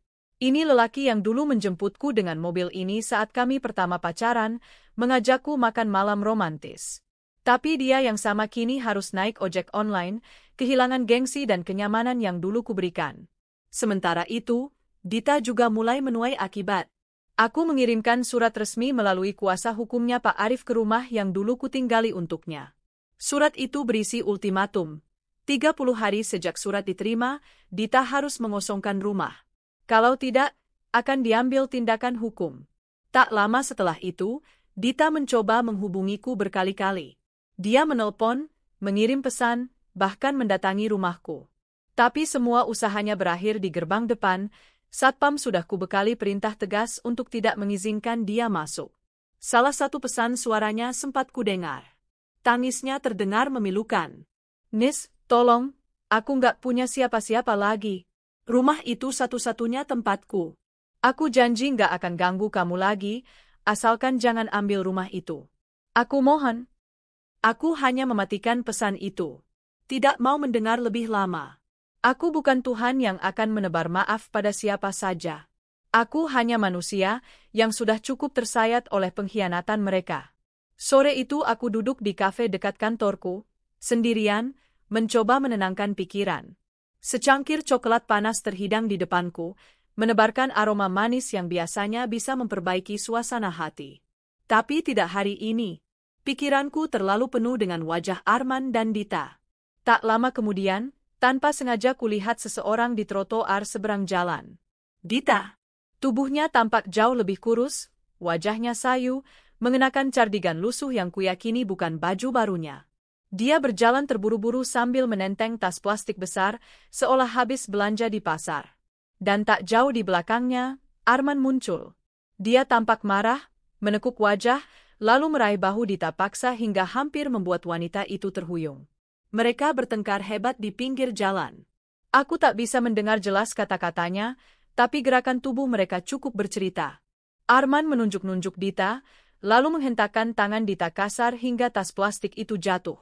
Ini lelaki yang dulu menjemputku dengan mobil ini saat kami pertama pacaran, mengajakku makan malam romantis. Tapi dia yang sama kini harus naik ojek online, kehilangan gengsi dan kenyamanan yang dulu kuberikan. Sementara itu, Dita juga mulai menuai akibat. Aku mengirimkan surat resmi melalui kuasa hukumnya Pak Arif ke rumah yang dulu kutinggali untuknya. Surat itu berisi ultimatum. 30 hari sejak surat diterima, Dita harus mengosongkan rumah. Kalau tidak, akan diambil tindakan hukum. Tak lama setelah itu, Dita mencoba menghubungiku berkali-kali. Dia menelpon, mengirim pesan, bahkan mendatangi rumahku. Tapi semua usahanya berakhir di gerbang depan. Satpam sudah kubekali perintah tegas untuk tidak mengizinkan dia masuk. Salah satu pesan suaranya sempat kudengar. Tangisnya terdengar memilukan. "Nis, tolong, aku nggak punya siapa-siapa lagi. Rumah itu satu-satunya tempatku. Aku janji nggak akan ganggu kamu lagi, asalkan jangan ambil rumah itu. Aku mohon." Aku hanya mematikan pesan itu. Tidak mau mendengar lebih lama. Aku bukan Tuhan yang akan menebar maaf pada siapa saja. Aku hanya manusia yang sudah cukup tersayat oleh pengkhianatan mereka. Sore itu aku duduk di kafe dekat kantorku, sendirian, mencoba menenangkan pikiran. Secangkir coklat panas terhidang di depanku, menebarkan aroma manis yang biasanya bisa memperbaiki suasana hati. Tapi tidak hari ini. Pikiranku terlalu penuh dengan wajah Arman dan Dita. Tak lama kemudian, tanpa sengaja kulihat seseorang di trotoar seberang jalan. Dita. Tubuhnya tampak jauh lebih kurus, wajahnya sayu, mengenakan cardigan lusuh yang kuyakini bukan baju barunya. Dia berjalan terburu-buru sambil menenteng tas plastik besar, seolah habis belanja di pasar. Dan tak jauh di belakangnya, Arman muncul. Dia tampak marah, menekuk wajah, lalu meraih bahu Dita paksa hingga hampir membuat wanita itu terhuyung. Mereka bertengkar hebat di pinggir jalan. Aku tak bisa mendengar jelas kata-katanya, tapi gerakan tubuh mereka cukup bercerita. Arman menunjuk-nunjuk Dita, lalu menghentakkan tangan Dita kasar hingga tas plastik itu jatuh.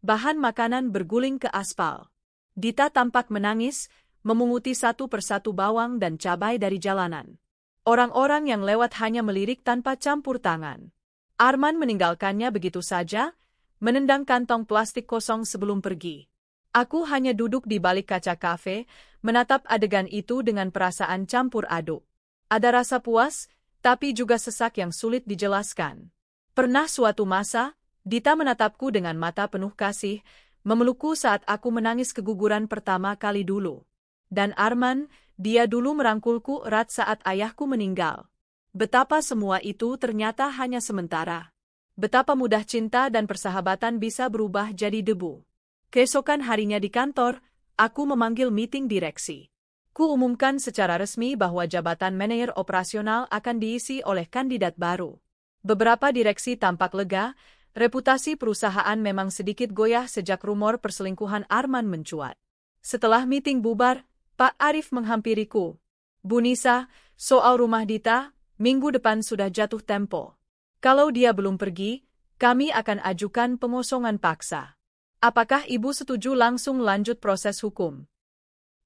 Bahan makanan berguling ke aspal. Dita tampak menangis, memunguti satu persatu bawang dan cabai dari jalanan. Orang-orang yang lewat hanya melirik tanpa campur tangan. Arman meninggalkannya begitu saja, menendang kantong plastik kosong sebelum pergi. Aku hanya duduk di balik kaca kafe, menatap adegan itu dengan perasaan campur aduk. Ada rasa puas, tapi juga sesak yang sulit dijelaskan. Pernah suatu masa, Dita menatapku dengan mata penuh kasih, memelukku saat aku menangis keguguran pertama kali dulu. Dan Arman, dia dulu merangkulku erat saat ayahku meninggal. Betapa semua itu ternyata hanya sementara. Betapa mudah cinta dan persahabatan bisa berubah jadi debu. Keesokan harinya di kantor, aku memanggil meeting direksi. Kuumumkan secara resmi bahwa jabatan manajer operasional akan diisi oleh kandidat baru. Beberapa direksi tampak lega, reputasi perusahaan memang sedikit goyah sejak rumor perselingkuhan Arman mencuat. Setelah meeting bubar, Pak Arif menghampiriku. "Bu Nisa, soal rumah Dita, minggu depan sudah jatuh tempo. Kalau dia belum pergi, kami akan ajukan pengosongan paksa. Apakah Ibu setuju langsung lanjut proses hukum?"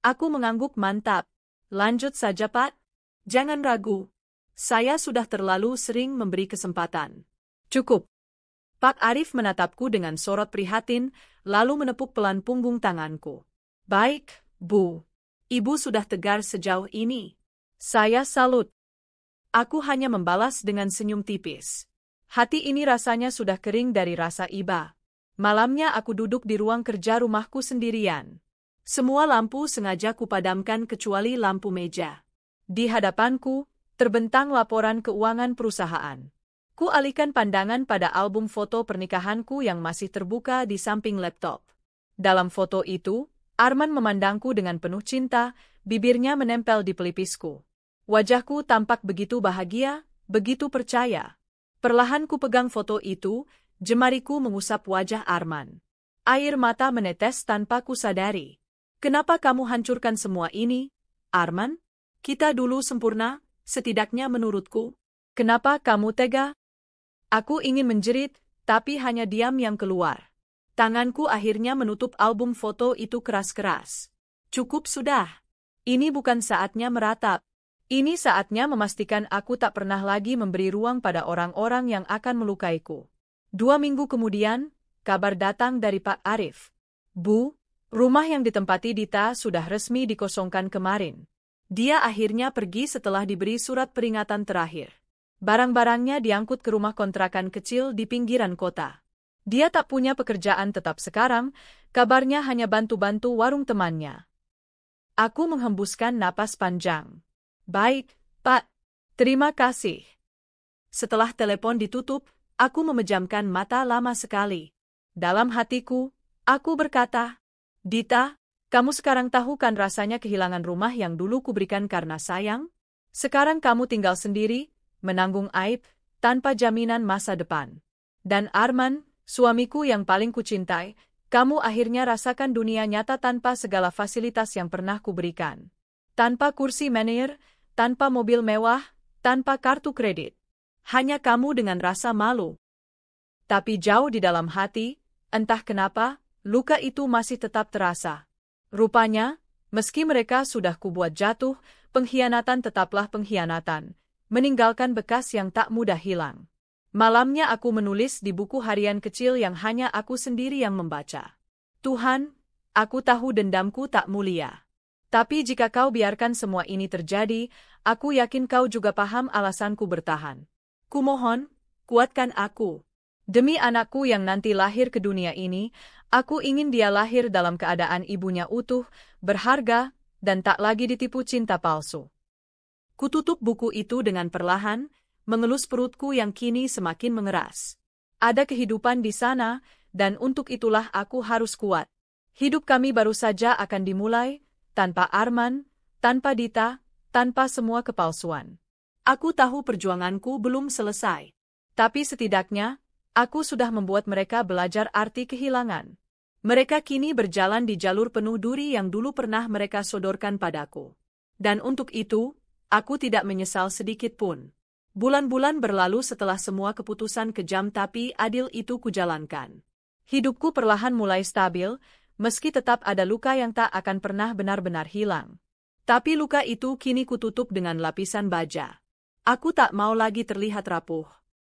Aku mengangguk mantap. "Lanjut saja, Pak. Jangan ragu. Saya sudah terlalu sering memberi kesempatan." "Cukup." Pak Arif menatapku dengan sorot prihatin, lalu menepuk pelan punggung tanganku. "Baik, Bu. Ibu sudah tegar sejauh ini. Saya salut." Aku hanya membalas dengan senyum tipis. Hati ini rasanya sudah kering dari rasa iba. Malamnya aku duduk di ruang kerja rumahku sendirian. Semua lampu sengaja kupadamkan kecuali lampu meja. Di hadapanku, terbentang laporan keuangan perusahaan. Kualihkan pandangan pada album foto pernikahanku yang masih terbuka di samping laptop. Dalam foto itu, Arman memandangku dengan penuh cinta, bibirnya menempel di pelipisku. Wajahku tampak begitu bahagia, begitu percaya. Perlahan ku pegang foto itu, jemariku mengusap wajah Arman. Air mata menetes tanpa ku sadari. Kenapa kamu hancurkan semua ini, Arman? Kita dulu sempurna, setidaknya menurutku. Kenapa kamu tega? Aku ingin menjerit, tapi hanya diam yang keluar. Tanganku akhirnya menutup album foto itu keras-keras. Cukup sudah. Ini bukan saatnya meratap. Ini saatnya memastikan aku tak pernah lagi memberi ruang pada orang-orang yang akan melukaiku. 2 minggu kemudian, kabar datang dari Pak Arif. Bu, rumah yang ditempati Dita sudah resmi dikosongkan kemarin. Dia akhirnya pergi setelah diberi surat peringatan terakhir. Barang-barangnya diangkut ke rumah kontrakan kecil di pinggiran kota. Dia tak punya pekerjaan tetap sekarang, kabarnya hanya bantu-bantu warung temannya. Aku menghembuskan napas panjang. Baik, Pak. Terima kasih. Setelah telepon ditutup, aku memejamkan mata lama sekali. Dalam hatiku, aku berkata, Dita, kamu sekarang tahu kan rasanya kehilangan rumah yang dulu kuberikan karena sayang? Sekarang kamu tinggal sendiri, menanggung aib, tanpa jaminan masa depan. Dan Arman, suamiku yang paling kucintai, kamu akhirnya rasakan dunia nyata tanpa segala fasilitas yang pernah kuberikan. Tanpa kursi manajer, tanpa mobil mewah, tanpa kartu kredit. Hanya kamu dengan rasa malu. Tapi jauh di dalam hati, entah kenapa, luka itu masih tetap terasa. Rupanya, meski mereka sudah kubuat jatuh, pengkhianatan tetaplah pengkhianatan, meninggalkan bekas yang tak mudah hilang. Malamnya aku menulis di buku harian kecil yang hanya aku sendiri yang membaca. Tuhan, aku tahu dendamku tak mulia. Tapi jika kau biarkan semua ini terjadi, aku yakin kau juga paham alasanku bertahan. Kumohon, kuatkan aku. Demi anakku yang nanti lahir ke dunia ini, aku ingin dia lahir dalam keadaan ibunya utuh, berharga, dan tak lagi ditipu cinta palsu. Kututup buku itu dengan perlahan, mengelus perutku yang kini semakin mengeras. Ada kehidupan di sana, dan untuk itulah aku harus kuat. Hidup kami baru saja akan dimulai, tanpa Arman, tanpa Dita, tanpa semua kepalsuan. Aku tahu perjuanganku belum selesai. Tapi setidaknya, aku sudah membuat mereka belajar arti kehilangan. Mereka kini berjalan di jalur penuh duri yang dulu pernah mereka sodorkan padaku. Dan untuk itu, aku tidak menyesal sedikit pun. Bulan-bulan berlalu setelah semua keputusan kejam tapi adil itu kujalankan. Hidupku perlahan mulai stabil, meski tetap ada luka yang tak akan pernah benar-benar hilang. Tapi luka itu kini kututup dengan lapisan baja. Aku tak mau lagi terlihat rapuh.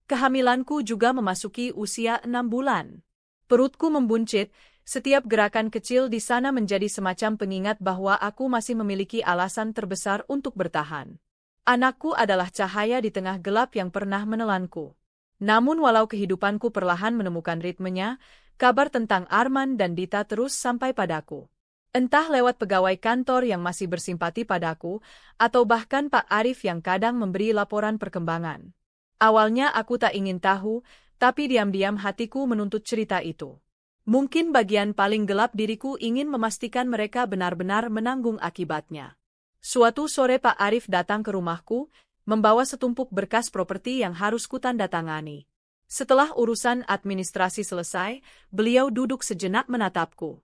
Kehamilanku juga memasuki usia 6 bulan. Perutku membuncit, setiap gerakan kecil di sana menjadi semacam pengingat bahwa aku masih memiliki alasan terbesar untuk bertahan. Anakku adalah cahaya di tengah gelap yang pernah menelanku. Namun walau kehidupanku perlahan menemukan ritmenya, kabar tentang Arman dan Dita terus sampai padaku. Entah lewat pegawai kantor yang masih bersimpati padaku, atau bahkan Pak Arif yang kadang memberi laporan perkembangan. Awalnya aku tak ingin tahu, tapi diam-diam hatiku menuntut cerita itu. Mungkin bagian paling gelap diriku ingin memastikan mereka benar-benar menanggung akibatnya. Suatu sore Pak Arif datang ke rumahku, membawa setumpuk berkas properti yang harus kutandatangani. Setelah urusan administrasi selesai, beliau duduk sejenak menatapku.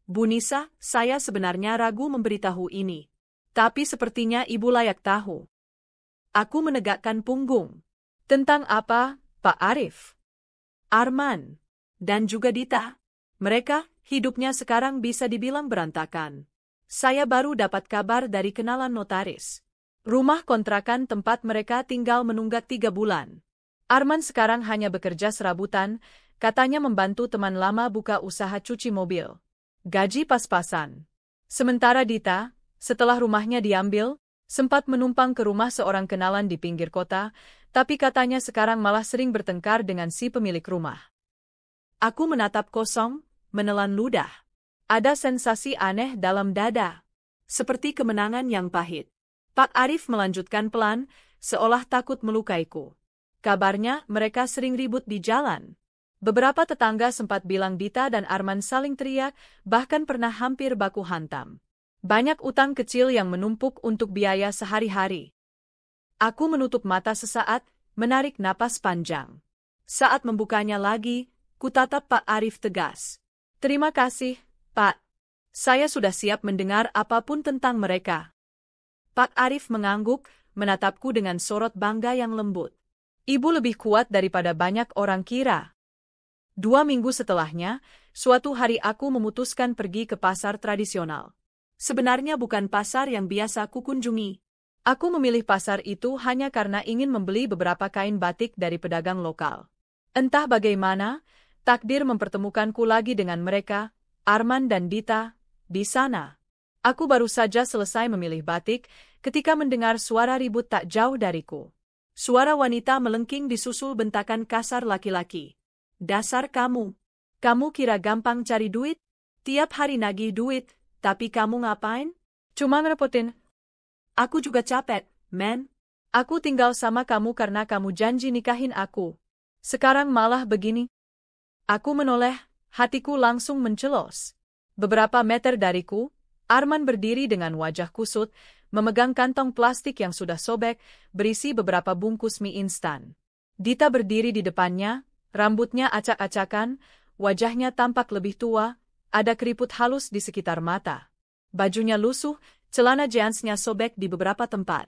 Bu Nisa, saya sebenarnya ragu memberitahu ini. Tapi sepertinya ibu layak tahu. Aku menegakkan punggung. Tentang apa, Pak Arif? Arman. Dan juga Dita. Mereka, hidupnya sekarang bisa dibilang berantakan. Saya baru dapat kabar dari kenalan notaris. Rumah kontrakan tempat mereka tinggal menunggak 3 bulan. Arman sekarang hanya bekerja serabutan, katanya membantu teman lama buka usaha cuci mobil. Gaji pas-pasan. Sementara Dita, setelah rumahnya diambil, sempat menumpang ke rumah seorang kenalan di pinggir kota, tapi katanya sekarang malah sering bertengkar dengan si pemilik rumah. Aku menatap kosong, menelan ludah. Ada sensasi aneh dalam dada. Seperti kemenangan yang pahit. Pak Arif melanjutkan pelan, seolah takut melukaiku. Kabarnya mereka sering ribut di jalan. Beberapa tetangga sempat bilang Dita dan Arman saling teriak, bahkan pernah hampir baku hantam. Banyak utang kecil yang menumpuk untuk biaya sehari-hari. Aku menutup mata sesaat, menarik napas panjang. Saat membukanya lagi, kutatap Pak Arif tegas. Terima kasih, Pak. Saya sudah siap mendengar apapun tentang mereka. Pak Arif mengangguk, menatapku dengan sorot bangga yang lembut. Ibu lebih kuat daripada banyak orang kira. 2 minggu setelahnya, suatu hari aku memutuskan pergi ke pasar tradisional. Sebenarnya bukan pasar yang biasa kukunjungi. Aku memilih pasar itu hanya karena ingin membeli beberapa kain batik dari pedagang lokal. Entah bagaimana, takdir mempertemukanku lagi dengan mereka, Arman dan Dita, di sana. Aku baru saja selesai memilih batik ketika mendengar suara ribut tak jauh dariku. Suara wanita melengking disusul bentakan kasar laki-laki. Dasar kamu. Kamu kira gampang cari duit? Tiap hari nagih duit, tapi kamu ngapain? Cuma ngerepotin. Aku juga capek, men. Aku tinggal sama kamu karena kamu janji nikahin aku. Sekarang malah begini. Aku menoleh, hatiku langsung mencelos. Beberapa meter dariku, Arman berdiri dengan wajah kusut, memegang kantong plastik yang sudah sobek, berisi beberapa bungkus mie instan. Dita berdiri di depannya, rambutnya acak-acakan, wajahnya tampak lebih tua, ada keriput halus di sekitar mata. Bajunya lusuh, celana jeansnya sobek di beberapa tempat.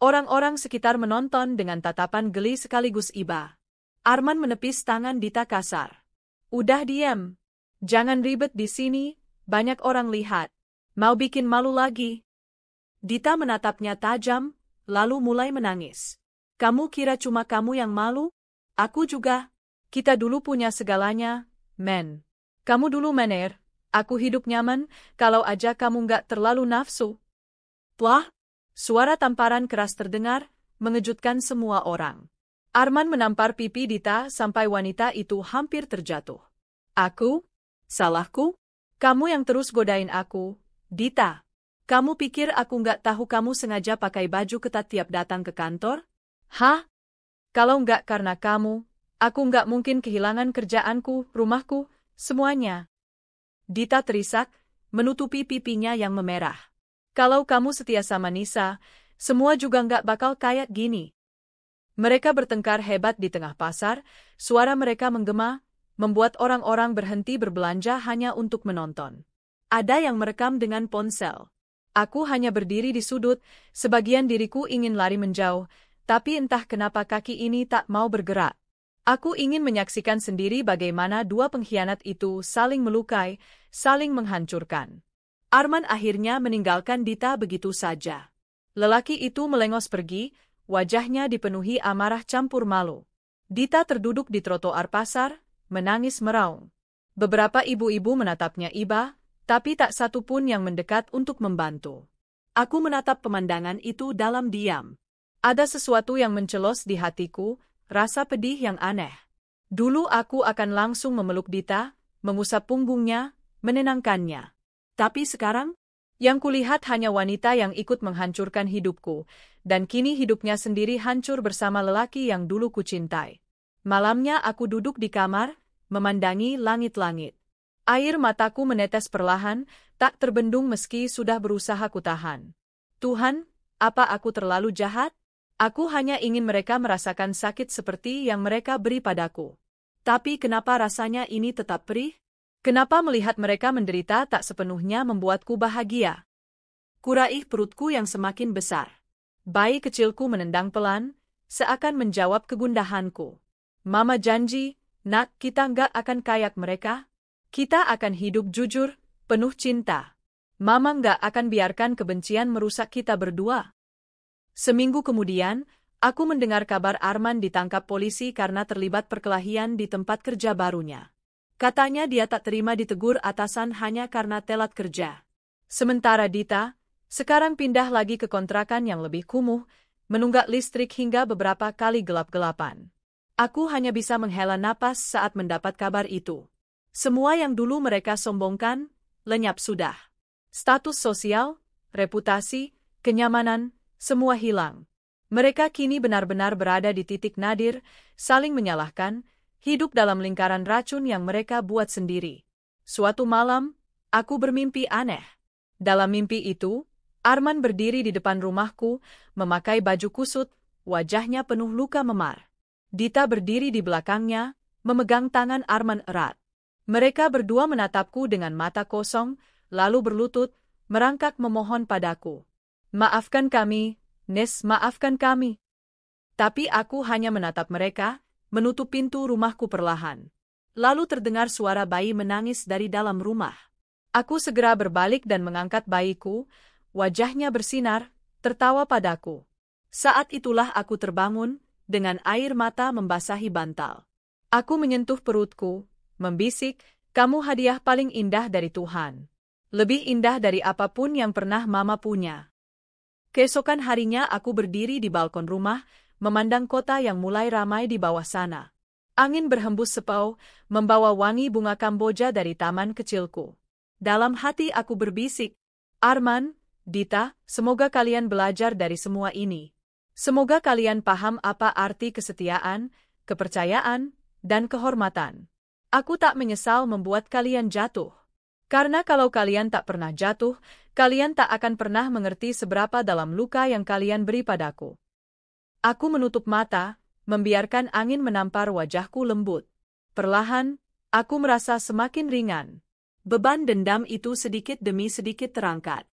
Orang-orang sekitar menonton dengan tatapan geli sekaligus iba. Arman menepis tangan Dita kasar. Udah diam. Jangan ribet di sini, banyak orang lihat. Mau bikin malu lagi. Dita menatapnya tajam, lalu mulai menangis. Kamu kira cuma kamu yang malu? Aku juga. Kita dulu punya segalanya, men. Kamu dulu mener, aku hidup nyaman, kalau aja kamu nggak terlalu nafsu. Plah, suara tamparan keras terdengar, mengejutkan semua orang. Arman menampar pipi Dita sampai wanita itu hampir terjatuh. Aku? Salahku? Kamu yang terus godain aku, Dita. Kamu pikir aku nggak tahu kamu sengaja pakai baju ketat tiap datang ke kantor? Hah? Kalau nggak karena kamu, aku nggak mungkin kehilangan kerjaanku, rumahku, semuanya. Dita terisak, menutupi pipinya yang memerah. Kalau kamu setia sama Nisa, semua juga nggak bakal kayak gini. Mereka bertengkar hebat di tengah pasar, suara mereka menggema, membuat orang-orang berhenti berbelanja hanya untuk menonton. Ada yang merekam dengan ponsel. Aku hanya berdiri di sudut, sebagian diriku ingin lari menjauh, tapi entah kenapa kaki ini tak mau bergerak. Aku ingin menyaksikan sendiri bagaimana dua pengkhianat itu saling melukai, saling menghancurkan. Arman akhirnya meninggalkan Dita begitu saja. Lelaki itu melengos pergi, wajahnya dipenuhi amarah campur malu. Dita terduduk di trotoar pasar, menangis meraung. Beberapa ibu-ibu menatapnya iba, tapi tak satu pun yang mendekat untuk membantu. Aku menatap pemandangan itu dalam diam. Ada sesuatu yang mencelos di hatiku, rasa pedih yang aneh. Dulu aku akan langsung memeluk Dita, mengusap punggungnya, menenangkannya. Tapi sekarang, yang kulihat hanya wanita yang ikut menghancurkan hidupku, dan kini hidupnya sendiri hancur bersama lelaki yang dulu kucintai. Malamnya aku duduk di kamar, memandangi langit-langit. Air mataku menetes perlahan, tak terbendung meski sudah berusaha kutahan. Tuhan, apa aku terlalu jahat? Aku hanya ingin mereka merasakan sakit seperti yang mereka beri padaku. Tapi kenapa rasanya ini tetap perih? Kenapa melihat mereka menderita tak sepenuhnya membuatku bahagia? Kuraih perutku yang semakin besar. Bayi kecilku menendang pelan, seakan menjawab kegundahanku. Mama janji, nak, kita nggak akan kayak mereka. Kita akan hidup jujur, penuh cinta. Mama nggak akan biarkan kebencian merusak kita berdua. Seminggu kemudian, aku mendengar kabar Arman ditangkap polisi karena terlibat perkelahian di tempat kerja barunya. Katanya dia tak terima ditegur atasan hanya karena telat kerja. Sementara Dita, sekarang pindah lagi ke kontrakan yang lebih kumuh, menunggak listrik hingga beberapa kali gelap-gelapan. Aku hanya bisa menghela napas saat mendapat kabar itu. Semua yang dulu mereka sombongkan, lenyap sudah. Status sosial, reputasi, kenyamanan, semua hilang. Mereka kini benar-benar berada di titik nadir, saling menyalahkan, hidup dalam lingkaran racun yang mereka buat sendiri. Suatu malam, aku bermimpi aneh. Dalam mimpi itu, Arman berdiri di depan rumahku, memakai baju kusut, wajahnya penuh luka memar. Dita berdiri di belakangnya, memegang tangan Arman erat. Mereka berdua menatapku dengan mata kosong, lalu berlutut, merangkak memohon padaku. Maafkan kami, Nes, maafkan kami. Tapi aku hanya menatap mereka, menutup pintu rumahku perlahan. Lalu terdengar suara bayi menangis dari dalam rumah. Aku segera berbalik dan mengangkat bayiku, wajahnya bersinar, tertawa padaku. Saat itulah aku terbangun, dengan air mata membasahi bantal. Aku menyentuh perutku, membisik, "Kamu hadiah paling indah dari Tuhan. Lebih indah dari apapun yang pernah Mama punya." Keesokan harinya aku berdiri di balkon rumah, memandang kota yang mulai ramai di bawah sana. Angin berhembus sepau, membawa wangi bunga Kamboja dari taman kecilku. Dalam hati aku berbisik, "Arman, Dita, semoga kalian belajar dari semua ini. Semoga kalian paham apa arti kesetiaan, kepercayaan, dan kehormatan. Aku tak menyesal membuat kalian jatuh. Karena kalau kalian tak pernah jatuh, kalian tak akan pernah mengerti seberapa dalam luka yang kalian beri padaku." Aku menutup mata, membiarkan angin menampar wajahku lembut. Perlahan, aku merasa semakin ringan. Beban dendam itu sedikit demi sedikit terangkat.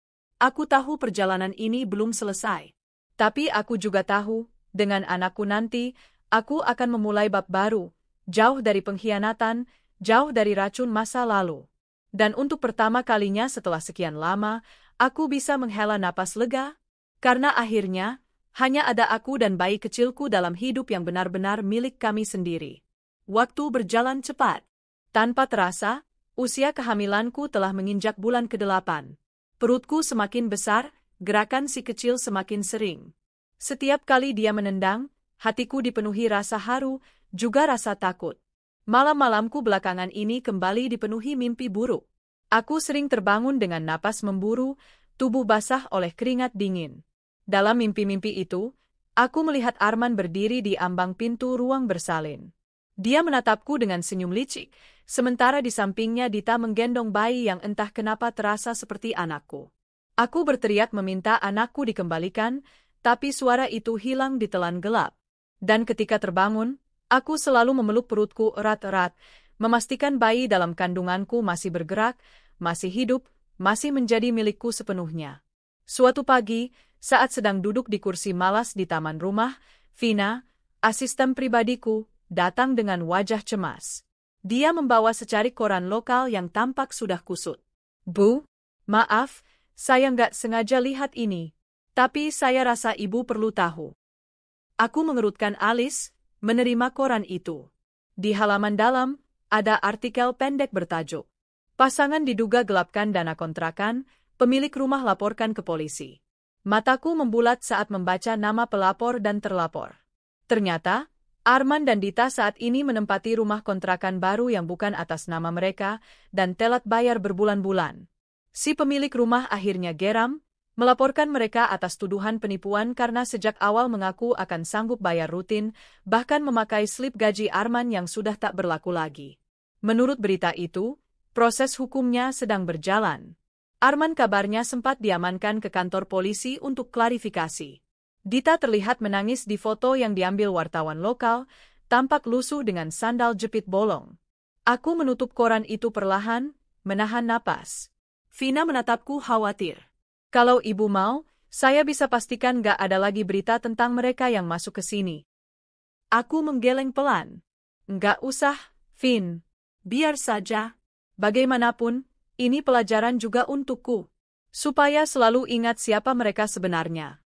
Aku tahu perjalanan ini belum selesai. Tapi aku juga tahu, dengan anakku nanti, aku akan memulai bab baru, jauh dari pengkhianatan, jauh dari racun masa lalu. Dan untuk pertama kalinya setelah sekian lama, aku bisa menghela napas lega, karena akhirnya, hanya ada aku dan bayi kecilku dalam hidup yang benar-benar milik kami sendiri. Waktu berjalan cepat. Tanpa terasa, usia kehamilanku telah menginjak bulan ke-8. Perutku semakin besar, gerakan si kecil semakin sering. Setiap kali dia menendang, hatiku dipenuhi rasa haru, juga rasa takut. Malam-malamku belakangan ini kembali dipenuhi mimpi buruk. Aku sering terbangun dengan napas memburu, tubuh basah oleh keringat dingin. Dalam mimpi-mimpi itu, aku melihat Arman berdiri di ambang pintu ruang bersalin. Dia menatapku dengan senyum licik, sementara di sampingnya Dita menggendong bayi yang entah kenapa terasa seperti anakku. Aku berteriak meminta anakku dikembalikan, tapi suara itu hilang di telan gelap. Dan ketika terbangun, aku selalu memeluk perutku erat-erat, memastikan bayi dalam kandunganku masih bergerak, masih hidup, masih menjadi milikku sepenuhnya. Suatu pagi, saat sedang duduk di kursi malas di taman rumah, Vina, asisten pribadiku, datang dengan wajah cemas. Dia membawa secarik koran lokal yang tampak sudah kusut. "Bu, maaf, saya nggak sengaja lihat ini, tapi saya rasa ibu perlu tahu." Aku mengerutkan alis, menerima koran itu. Di halaman dalam, ada artikel pendek bertajuk, "Pasangan diduga gelapkan dana kontrakan, pemilik rumah laporkan ke polisi." Mataku membulat saat membaca nama pelapor dan terlapor. Ternyata, Arman dan Dita saat ini menempati rumah kontrakan baru yang bukan atas nama mereka dan telat bayar berbulan-bulan. Si pemilik rumah akhirnya geram, melaporkan mereka atas tuduhan penipuan karena sejak awal mengaku akan sanggup bayar rutin, bahkan memakai slip gaji Arman yang sudah tak berlaku lagi. Menurut berita itu, proses hukumnya sedang berjalan. Arman kabarnya sempat diamankan ke kantor polisi untuk klarifikasi. Dita terlihat menangis di foto yang diambil wartawan lokal, tampak lusuh dengan sandal jepit bolong. Aku menutup koran itu perlahan, menahan napas. Vina menatapku khawatir. "Kalau ibu mau, saya bisa pastikan gak ada lagi berita tentang mereka yang masuk ke sini." Aku menggeleng pelan. "Nggak usah, Vin. Biar saja. Bagaimanapun, ini pelajaran juga untukku. Supaya selalu ingat siapa mereka sebenarnya."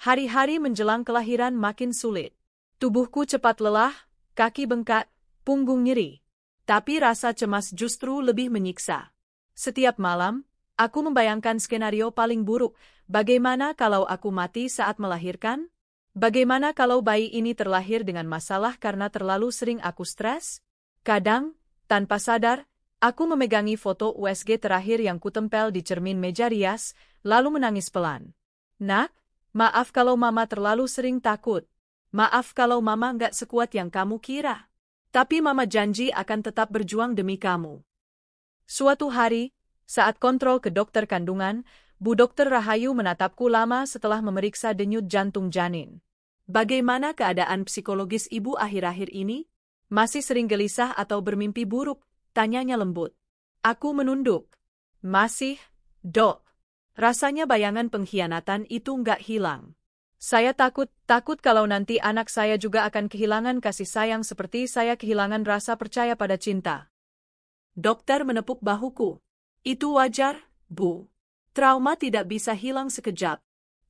Hari-hari menjelang kelahiran makin sulit. Tubuhku cepat lelah, kaki bengkak, punggung nyeri. Tapi rasa cemas justru lebih menyiksa. Setiap malam, aku membayangkan skenario paling buruk. Bagaimana kalau aku mati saat melahirkan? Bagaimana kalau bayi ini terlahir dengan masalah karena terlalu sering aku stres? Kadang, tanpa sadar, aku memegangi foto USG terakhir yang kutempel di cermin meja rias, lalu menangis pelan. "Nak, maaf kalau Mama terlalu sering takut. Maaf kalau Mama nggak sekuat yang kamu kira." Tapi Mama janji akan tetap berjuang demi kamu. Suatu hari, saat kontrol ke dokter kandungan, Bu Dokter Rahayu menatapku lama setelah memeriksa denyut jantung janin. Bagaimana keadaan psikologis ibu akhir-akhir ini? Masih sering gelisah atau bermimpi buruk? Tanyanya lembut. Aku menunduk. Masih, Dok. Rasanya bayangan pengkhianatan itu nggak hilang. Saya takut kalau nanti anak saya juga akan kehilangan kasih sayang seperti saya kehilangan rasa percaya pada cinta. Dokter menepuk bahuku. Itu wajar, Bu. Trauma tidak bisa hilang sekejap.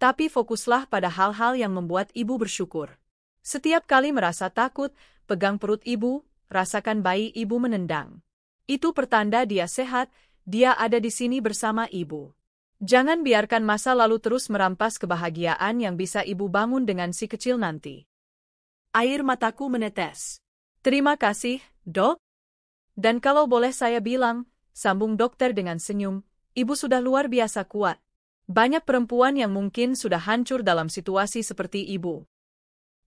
Tapi fokuslah pada hal-hal yang membuat ibu bersyukur. Setiap kali merasa takut, pegang perut ibu, rasakan bayi ibu menendang. Itu pertanda dia sehat, dia ada di sini bersama ibu. Jangan biarkan masa lalu terus merampas kebahagiaan yang bisa ibu bangun dengan si kecil nanti. Air mataku menetes. Terima kasih, Dok. Dan kalau boleh saya bilang, sambung dokter dengan senyum, ibu sudah luar biasa kuat. Banyak perempuan yang mungkin sudah hancur dalam situasi seperti ibu.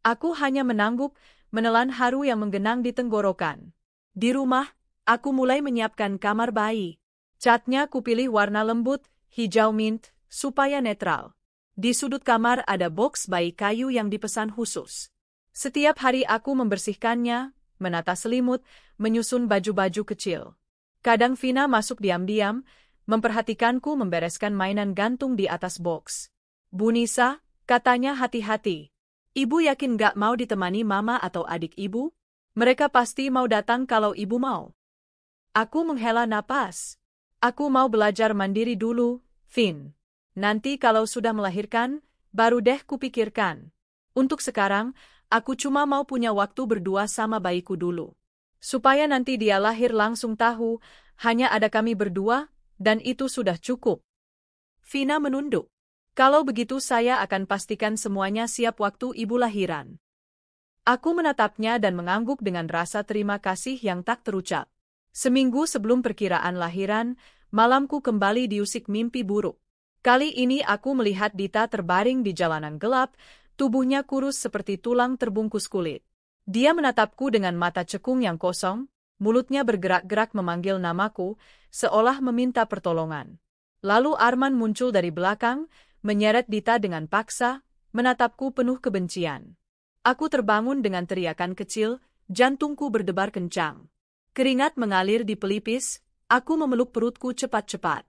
Aku hanya menangguk, menelan haru yang menggenang di tenggorokan. Di rumah, aku mulai menyiapkan kamar bayi. Catnya kupilih warna lembut, hijau mint, supaya netral. Di sudut kamar ada boks bayi kayu yang dipesan khusus. Setiap hari aku membersihkannya, menata selimut, menyusun baju-baju kecil. Kadang Vina masuk diam-diam, memperhatikanku membereskan mainan gantung di atas boks. Bu Nisa, katanya hati-hati. Ibu yakin gak mau ditemani mama atau adik ibu? Mereka pasti mau datang kalau ibu mau. Aku menghela napas. Aku mau belajar mandiri dulu, Vin. Nanti kalau sudah melahirkan, baru deh kupikirkan. Untuk sekarang, aku cuma mau punya waktu berdua sama bayiku dulu. Supaya nanti dia lahir langsung tahu, hanya ada kami berdua, dan itu sudah cukup. Vina menunduk. Kalau begitu saya akan pastikan semuanya siap waktu ibu lahiran. Aku menatapnya dan mengangguk dengan rasa terima kasih yang tak terucap. Seminggu sebelum perkiraan lahiran, malamku kembali diusik mimpi buruk. Kali ini aku melihat Dita terbaring di jalanan gelap, tubuhnya kurus seperti tulang terbungkus kulit. Dia menatapku dengan mata cekung yang kosong, mulutnya bergerak-gerak memanggil namaku, seolah meminta pertolongan. Lalu Arman muncul dari belakang, menyeret Dita dengan paksa, menatapku penuh kebencian. Aku terbangun dengan teriakan kecil, jantungku berdebar kencang. Keringat mengalir di pelipis, aku memeluk perutku cepat-cepat.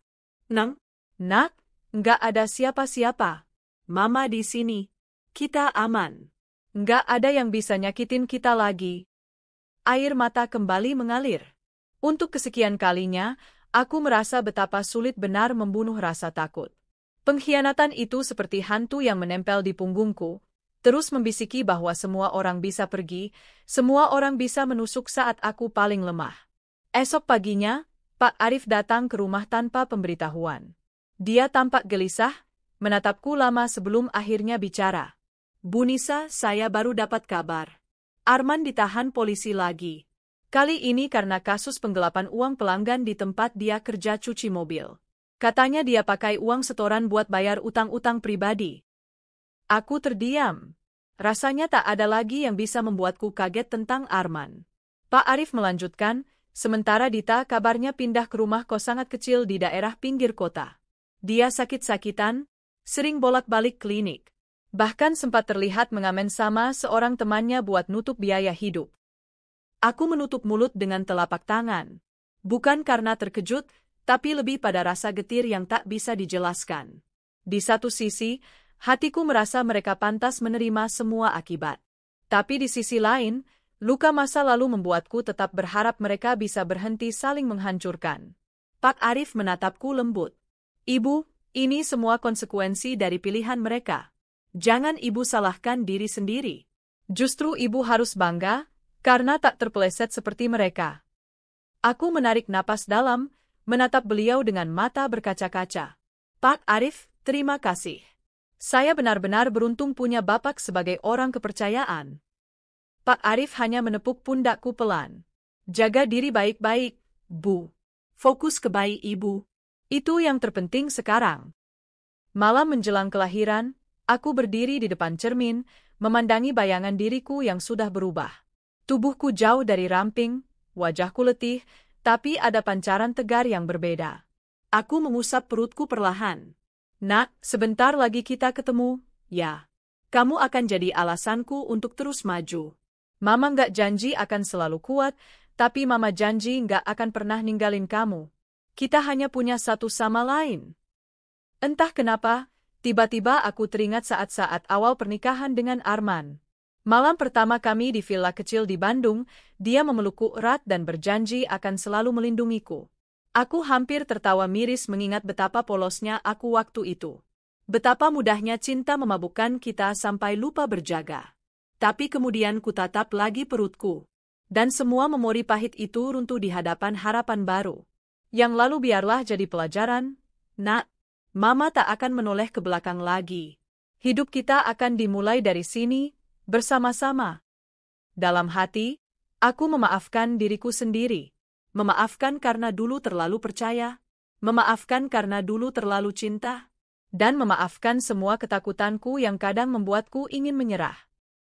Nak, nggak ada siapa-siapa. Mama di sini. Kita aman. Nggak ada yang bisa nyakitin kita lagi. Air mata kembali mengalir. Untuk kesekian kalinya, aku merasa betapa sulit benar membunuh rasa takut. Pengkhianatan itu seperti hantu yang menempel di punggungku, terus membisiki bahwa semua orang bisa pergi, semua orang bisa menusuk saat aku paling lemah. Esok paginya, Pak Arif datang ke rumah tanpa pemberitahuan. Dia tampak gelisah, menatapku lama sebelum akhirnya bicara. Bu Nisa, saya baru dapat kabar. Arman ditahan polisi lagi. Kali ini karena kasus penggelapan uang pelanggan di tempat dia kerja cuci mobil. Katanya dia pakai uang setoran buat bayar utang-utang pribadi. Aku terdiam. Rasanya tak ada lagi yang bisa membuatku kaget tentang Arman. Pak Arif melanjutkan, sementara Dita kabarnya pindah ke rumah kos sangat kecil di daerah pinggir kota. Dia sakit-sakitan, sering bolak-balik klinik. Bahkan sempat terlihat mengamen sama seorang temannya buat nutup biaya hidup. Aku menutup mulut dengan telapak tangan. Bukan karena terkejut, tapi lebih pada rasa getir yang tak bisa dijelaskan. Di satu sisi, hatiku merasa mereka pantas menerima semua akibat. Tapi di sisi lain, luka masa lalu membuatku tetap berharap mereka bisa berhenti saling menghancurkan. Pak Arif menatapku lembut. Ibu, ini semua konsekuensi dari pilihan mereka. Jangan ibu salahkan diri sendiri. Justru ibu harus bangga, karena tak terpeleset seperti mereka. Aku menarik napas dalam, menatap beliau dengan mata berkaca-kaca. Pak Arif, terima kasih. Saya benar-benar beruntung punya Bapak sebagai orang kepercayaan. Pak Arif hanya menepuk pundakku pelan. Jaga diri baik-baik, Bu. Fokus ke bayi ibu. Itu yang terpenting sekarang. Malam menjelang kelahiran, aku berdiri di depan cermin, memandangi bayangan diriku yang sudah berubah. Tubuhku jauh dari ramping, wajahku letih, tapi ada pancaran tegar yang berbeda. Aku mengusap perutku perlahan. Nak, sebentar lagi kita ketemu, ya. Kamu akan jadi alasanku untuk terus maju. Mama nggak janji akan selalu kuat, tapi Mama janji nggak akan pernah ninggalin kamu. Kita hanya punya satu sama lain. Entah kenapa, tiba-tiba aku teringat saat-saat awal pernikahan dengan Arman. Malam pertama kami di villa kecil di Bandung, dia memelukku erat dan berjanji akan selalu melindungiku. Aku hampir tertawa miris mengingat betapa polosnya aku waktu itu. Betapa mudahnya cinta memabukkan kita sampai lupa berjaga. Tapi kemudian kutatap lagi perutku. Dan semua memori pahit itu runtuh di hadapan harapan baru. Yang lalu biarlah jadi pelajaran. Nak, Mama tak akan menoleh ke belakang lagi. Hidup kita akan dimulai dari sini, bersama-sama. Dalam hati, aku memaafkan diriku sendiri. Memaafkan karena dulu terlalu percaya. Memaafkan karena dulu terlalu cinta. Dan memaafkan semua ketakutanku yang kadang membuatku ingin menyerah.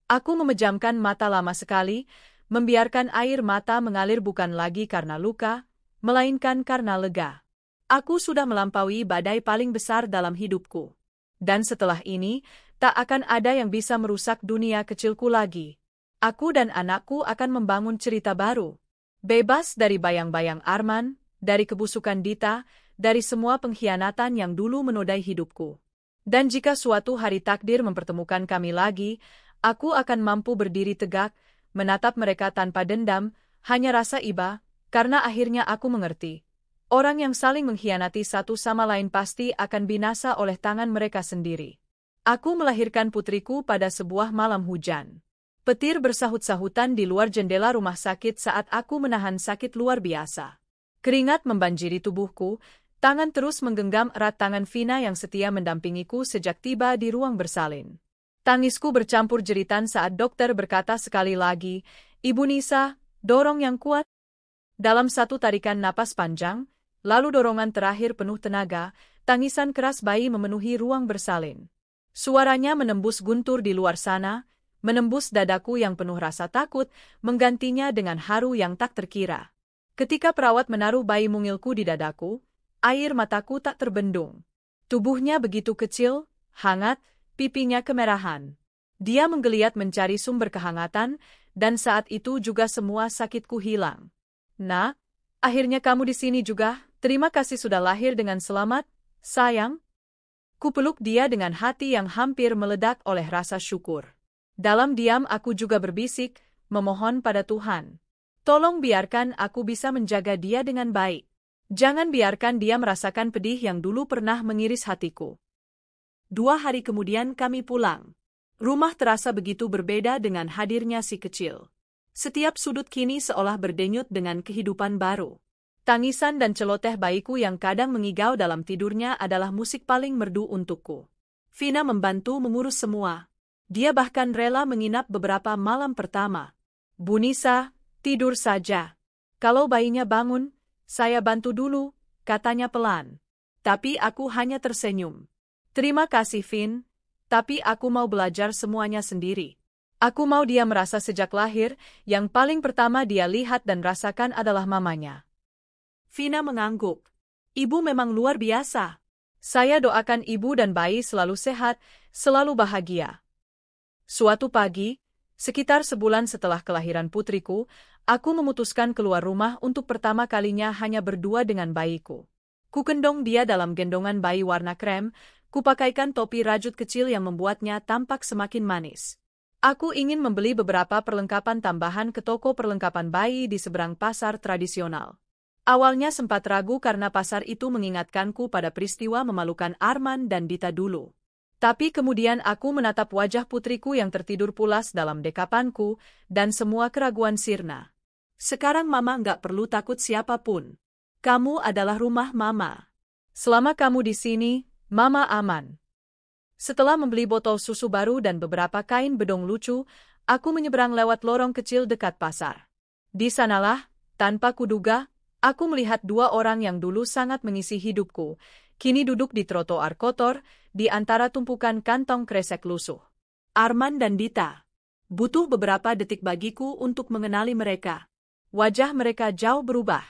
Aku memejamkan mata lama sekali, membiarkan air mata mengalir bukan lagi karena luka, melainkan karena lega. Aku sudah melampaui badai paling besar dalam hidupku. Dan setelah ini, tak akan ada yang bisa merusak dunia kecilku lagi. Aku dan anakku akan membangun cerita baru. Bebas dari bayang-bayang Arman, dari kebusukan Dita, dari semua pengkhianatan yang dulu menodai hidupku. Dan jika suatu hari takdir mempertemukan kami lagi, aku akan mampu berdiri tegak, menatap mereka tanpa dendam, hanya rasa iba, karena akhirnya aku mengerti. Orang yang saling mengkhianati satu sama lain pasti akan binasa oleh tangan mereka sendiri. Aku melahirkan putriku pada sebuah malam hujan. Petir bersahut-sahutan di luar jendela rumah sakit saat aku menahan sakit luar biasa. Keringat membanjiri tubuhku, tangan terus menggenggam erat tangan Vina yang setia mendampingiku sejak tiba di ruang bersalin. Tangisku bercampur jeritan saat dokter berkata sekali lagi, "Ibu Nisa, dorong yang kuat." Dalam satu tarikan napas panjang, lalu dorongan terakhir penuh tenaga, tangisan keras bayi memenuhi ruang bersalin. Suaranya menembus guntur di luar sana, menembus dadaku yang penuh rasa takut, menggantinya dengan haru yang tak terkira. Ketika perawat menaruh bayi mungilku di dadaku, air mataku tak terbendung. Tubuhnya begitu kecil, hangat, pipinya kemerahan. Dia menggeliat mencari sumber kehangatan, dan saat itu juga semua sakitku hilang. "Nah, akhirnya kamu di sini juga. Terima kasih sudah lahir dengan selamat, sayang." Kupeluk dia dengan hati yang hampir meledak oleh rasa syukur. Dalam diam aku juga berbisik, memohon pada Tuhan. Tolong biarkan aku bisa menjaga dia dengan baik. Jangan biarkan dia merasakan pedih yang dulu pernah mengiris hatiku. 2 hari kemudian kami pulang. Rumah terasa begitu berbeda dengan hadirnya si kecil. Setiap sudut kini seolah berdenyut dengan kehidupan baru. Tangisan dan celoteh bayiku yang kadang mengigau dalam tidurnya adalah musik paling merdu untukku. Vina membantu mengurus semua. Dia bahkan rela menginap beberapa malam pertama. "Bu Nisa, tidur saja. Kalau bayinya bangun, saya bantu dulu," katanya pelan. Tapi aku hanya tersenyum. "Terima kasih, Vin, tapi aku mau belajar semuanya sendiri. Aku mau dia merasa sejak lahir, yang paling pertama dia lihat dan rasakan adalah mamanya." Vina mengangguk. "Ibu memang luar biasa. Saya doakan ibu dan bayi selalu sehat, selalu bahagia." Suatu pagi, sekitar sebulan setelah kelahiran putriku, aku memutuskan keluar rumah untuk pertama kalinya hanya berdua dengan bayiku. Kukendong dia dalam gendongan bayi warna krem, kupakaikan topi rajut kecil yang membuatnya tampak semakin manis. Aku ingin membeli beberapa perlengkapan tambahan ke toko perlengkapan bayi di seberang pasar tradisional. Awalnya sempat ragu karena pasar itu mengingatkanku pada peristiwa memalukan Arman dan Dita dulu. Tapi kemudian aku menatap wajah putriku yang tertidur pulas dalam dekapanku, dan semua keraguan sirna. "Sekarang Mama nggak perlu takut siapapun. Kamu adalah rumah Mama. Selama kamu di sini, Mama aman." Setelah membeli botol susu baru dan beberapa kain bedong lucu, aku menyeberang lewat lorong kecil dekat pasar. Di sanalah, tanpa kuduga, aku melihat 2 orang yang dulu sangat mengisi hidupku, kini duduk di trotoar kotor, di antara tumpukan kantong kresek lusuh. Arman dan Dita. Butuh beberapa detik bagiku untuk mengenali mereka. Wajah mereka jauh berubah.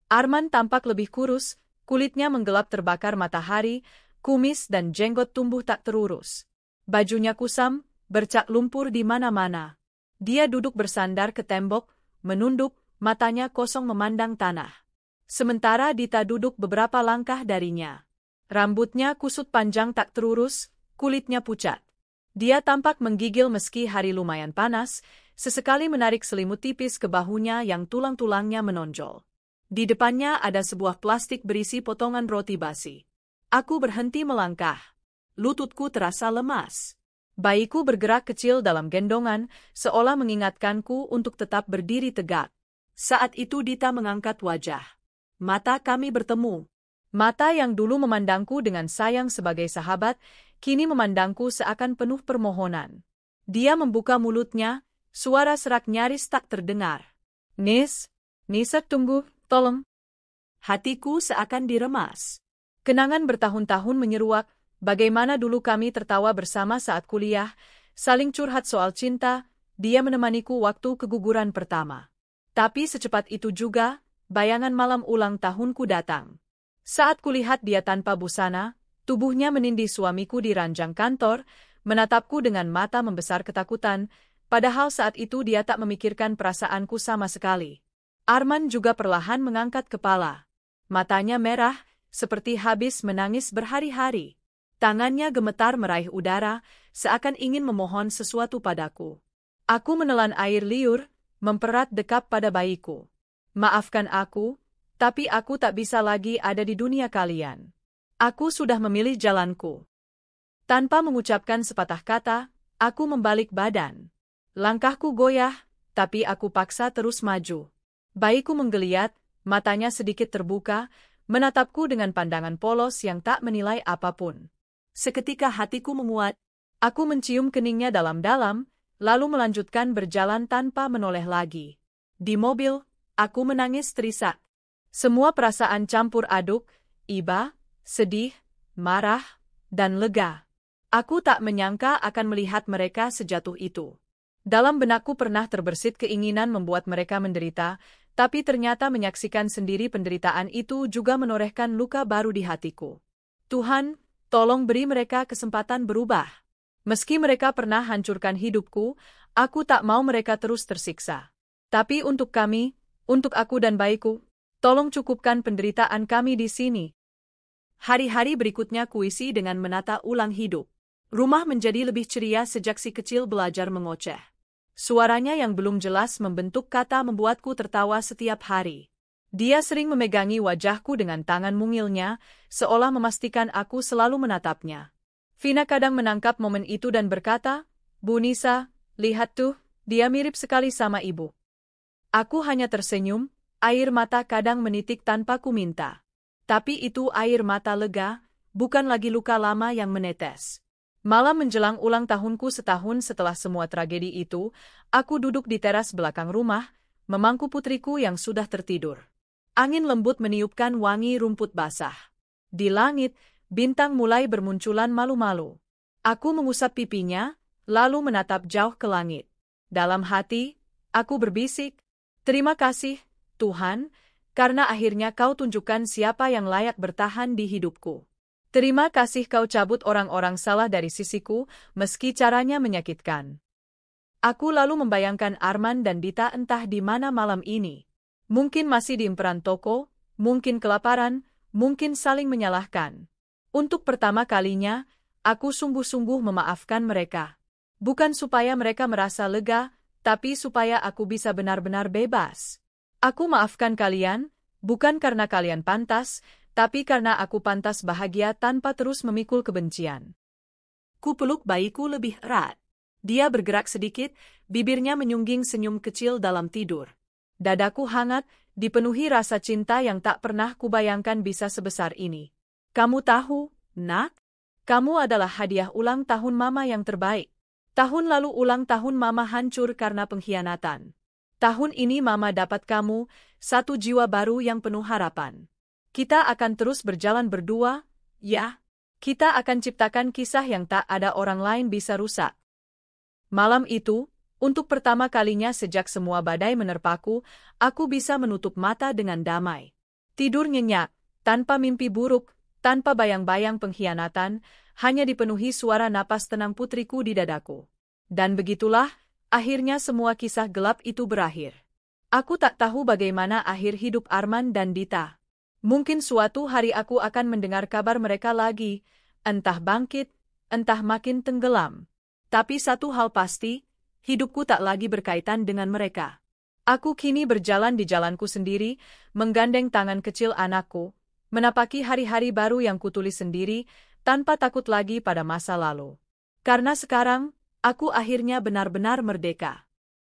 Arman tampak lebih kurus, kulitnya menggelap terbakar matahari, kumis dan jenggot tumbuh tak terurus. Bajunya kusam, bercak lumpur di mana-mana. Dia duduk bersandar ke tembok, menunduk, matanya kosong memandang tanah. Sementara Dita duduk beberapa langkah darinya. Rambutnya kusut panjang tak terurus, kulitnya pucat. Dia tampak menggigil meski hari lumayan panas, sesekali menarik selimut tipis ke bahunya yang tulang-tulangnya menonjol. Di depannya ada sebuah plastik berisi potongan roti basi. Aku berhenti melangkah. Lututku terasa lemas. Bayiku bergerak kecil dalam gendongan, seolah mengingatkanku untuk tetap berdiri tegak. Saat itu Dita mengangkat wajah. Mata kami bertemu. Mata yang dulu memandangku dengan sayang sebagai sahabat, kini memandangku seakan penuh permohonan. Dia membuka mulutnya, suara serak nyaris tak terdengar. Nisa tunggu, tolong. Hatiku seakan diremas. Kenangan bertahun-tahun menyeruak, bagaimana dulu kami tertawa bersama saat kuliah, saling curhat soal cinta, dia menemaniku waktu keguguran pertama. Tapi secepat itu juga, bayangan malam ulang tahunku datang. Saat kulihat dia tanpa busana, tubuhnya menindih suamiku di ranjang kantor, menatapku dengan mata membesar ketakutan, padahal saat itu dia tak memikirkan perasaanku sama sekali. Arman juga perlahan mengangkat kepala. Matanya merah, seperti habis menangis berhari-hari. Tangannya gemetar meraih udara, seakan ingin memohon sesuatu padaku. Aku menelan air liur, memperat dekap pada bayiku. Maafkan aku, tapi aku tak bisa lagi ada di dunia kalian. Aku sudah memilih jalanku. Tanpa mengucapkan sepatah kata, aku membalik badan. Langkahku goyah, tapi aku paksa terus maju. Bayiku menggeliat, matanya sedikit terbuka, menatapku dengan pandangan polos yang tak menilai apapun. Seketika hatiku menguat, aku mencium keningnya dalam-dalam, lalu melanjutkan berjalan tanpa menoleh lagi. Di mobil, aku menangis terisak. Semua perasaan campur aduk, iba, sedih, marah, dan lega. Aku tak menyangka akan melihat mereka sejatuh itu. Dalam benakku pernah terbersit keinginan membuat mereka menderita, tapi ternyata menyaksikan sendiri penderitaan itu juga menorehkan luka baru di hatiku. Tuhan, tolong beri mereka kesempatan berubah. Meski mereka pernah hancurkan hidupku, aku tak mau mereka terus tersiksa. Tapi untuk kami, untuk aku dan bayiku, tolong cukupkan penderitaan kami di sini. Hari-hari berikutnya kuisi dengan menata ulang hidup. Rumah menjadi lebih ceria sejak si kecil belajar mengoceh. Suaranya yang belum jelas membentuk kata membuatku tertawa setiap hari. Dia sering memegangi wajahku dengan tangan mungilnya, seolah memastikan aku selalu menatapnya. Vina kadang menangkap momen itu dan berkata, "Bu Nisa, lihat tuh, dia mirip sekali sama ibu." Aku hanya tersenyum, air mata kadang menitik tanpa ku minta. Tapi itu air mata lega, bukan lagi luka lama yang menetes. Malam menjelang ulang tahunku setahun setelah semua tragedi itu, aku duduk di teras belakang rumah, memangku putriku yang sudah tertidur. Angin lembut meniupkan wangi rumput basah. Di langit, bintang mulai bermunculan malu-malu. Aku mengusap pipinya, lalu menatap jauh ke langit. Dalam hati, aku berbisik, "Terima kasih, Tuhan, karena akhirnya kau tunjukkan siapa yang layak bertahan di hidupku. Terima kasih kau cabut orang-orang salah dari sisiku, meski caranya menyakitkan." Aku lalu membayangkan Arman dan Dita entah di mana malam ini. Mungkin masih di emperan toko, mungkin kelaparan, mungkin saling menyalahkan. Untuk pertama kalinya, aku sungguh-sungguh memaafkan mereka. Bukan supaya mereka merasa lega, tapi supaya aku bisa benar-benar bebas. Aku maafkan kalian, bukan karena kalian pantas, tapi karena aku pantas bahagia tanpa terus memikul kebencian. Ku peluk bayiku lebih erat. Dia bergerak sedikit, bibirnya menyungging senyum kecil dalam tidur. Dadaku hangat, dipenuhi rasa cinta yang tak pernah kubayangkan bisa sebesar ini. Kamu tahu, Nak? Kamu adalah hadiah ulang tahun Mama yang terbaik. Tahun lalu ulang tahun Mama hancur karena pengkhianatan. Tahun ini Mama dapat kamu, satu jiwa baru yang penuh harapan. Kita akan terus berjalan berdua, ya? Kita akan ciptakan kisah yang tak ada orang lain bisa rusak. Malam itu, Untuk pertama kalinya sejak semua badai menerpaku, aku bisa menutup mata dengan damai. Tidur nyenyak, tanpa mimpi buruk, tanpa bayang-bayang pengkhianatan, hanya dipenuhi suara napas tenang putriku di dadaku. Dan begitulah, akhirnya semua kisah gelap itu berakhir. Aku tak tahu bagaimana akhir hidup Arman dan Dita. Mungkin suatu hari aku akan mendengar kabar mereka lagi, entah bangkit, entah makin tenggelam. Tapi satu hal pasti, hidupku tak lagi berkaitan dengan mereka. Aku kini berjalan di jalanku sendiri, menggandeng tangan kecil anakku, menapaki hari-hari baru yang kutulis sendiri, tanpa takut lagi pada masa lalu. Karena sekarang, aku akhirnya benar-benar merdeka.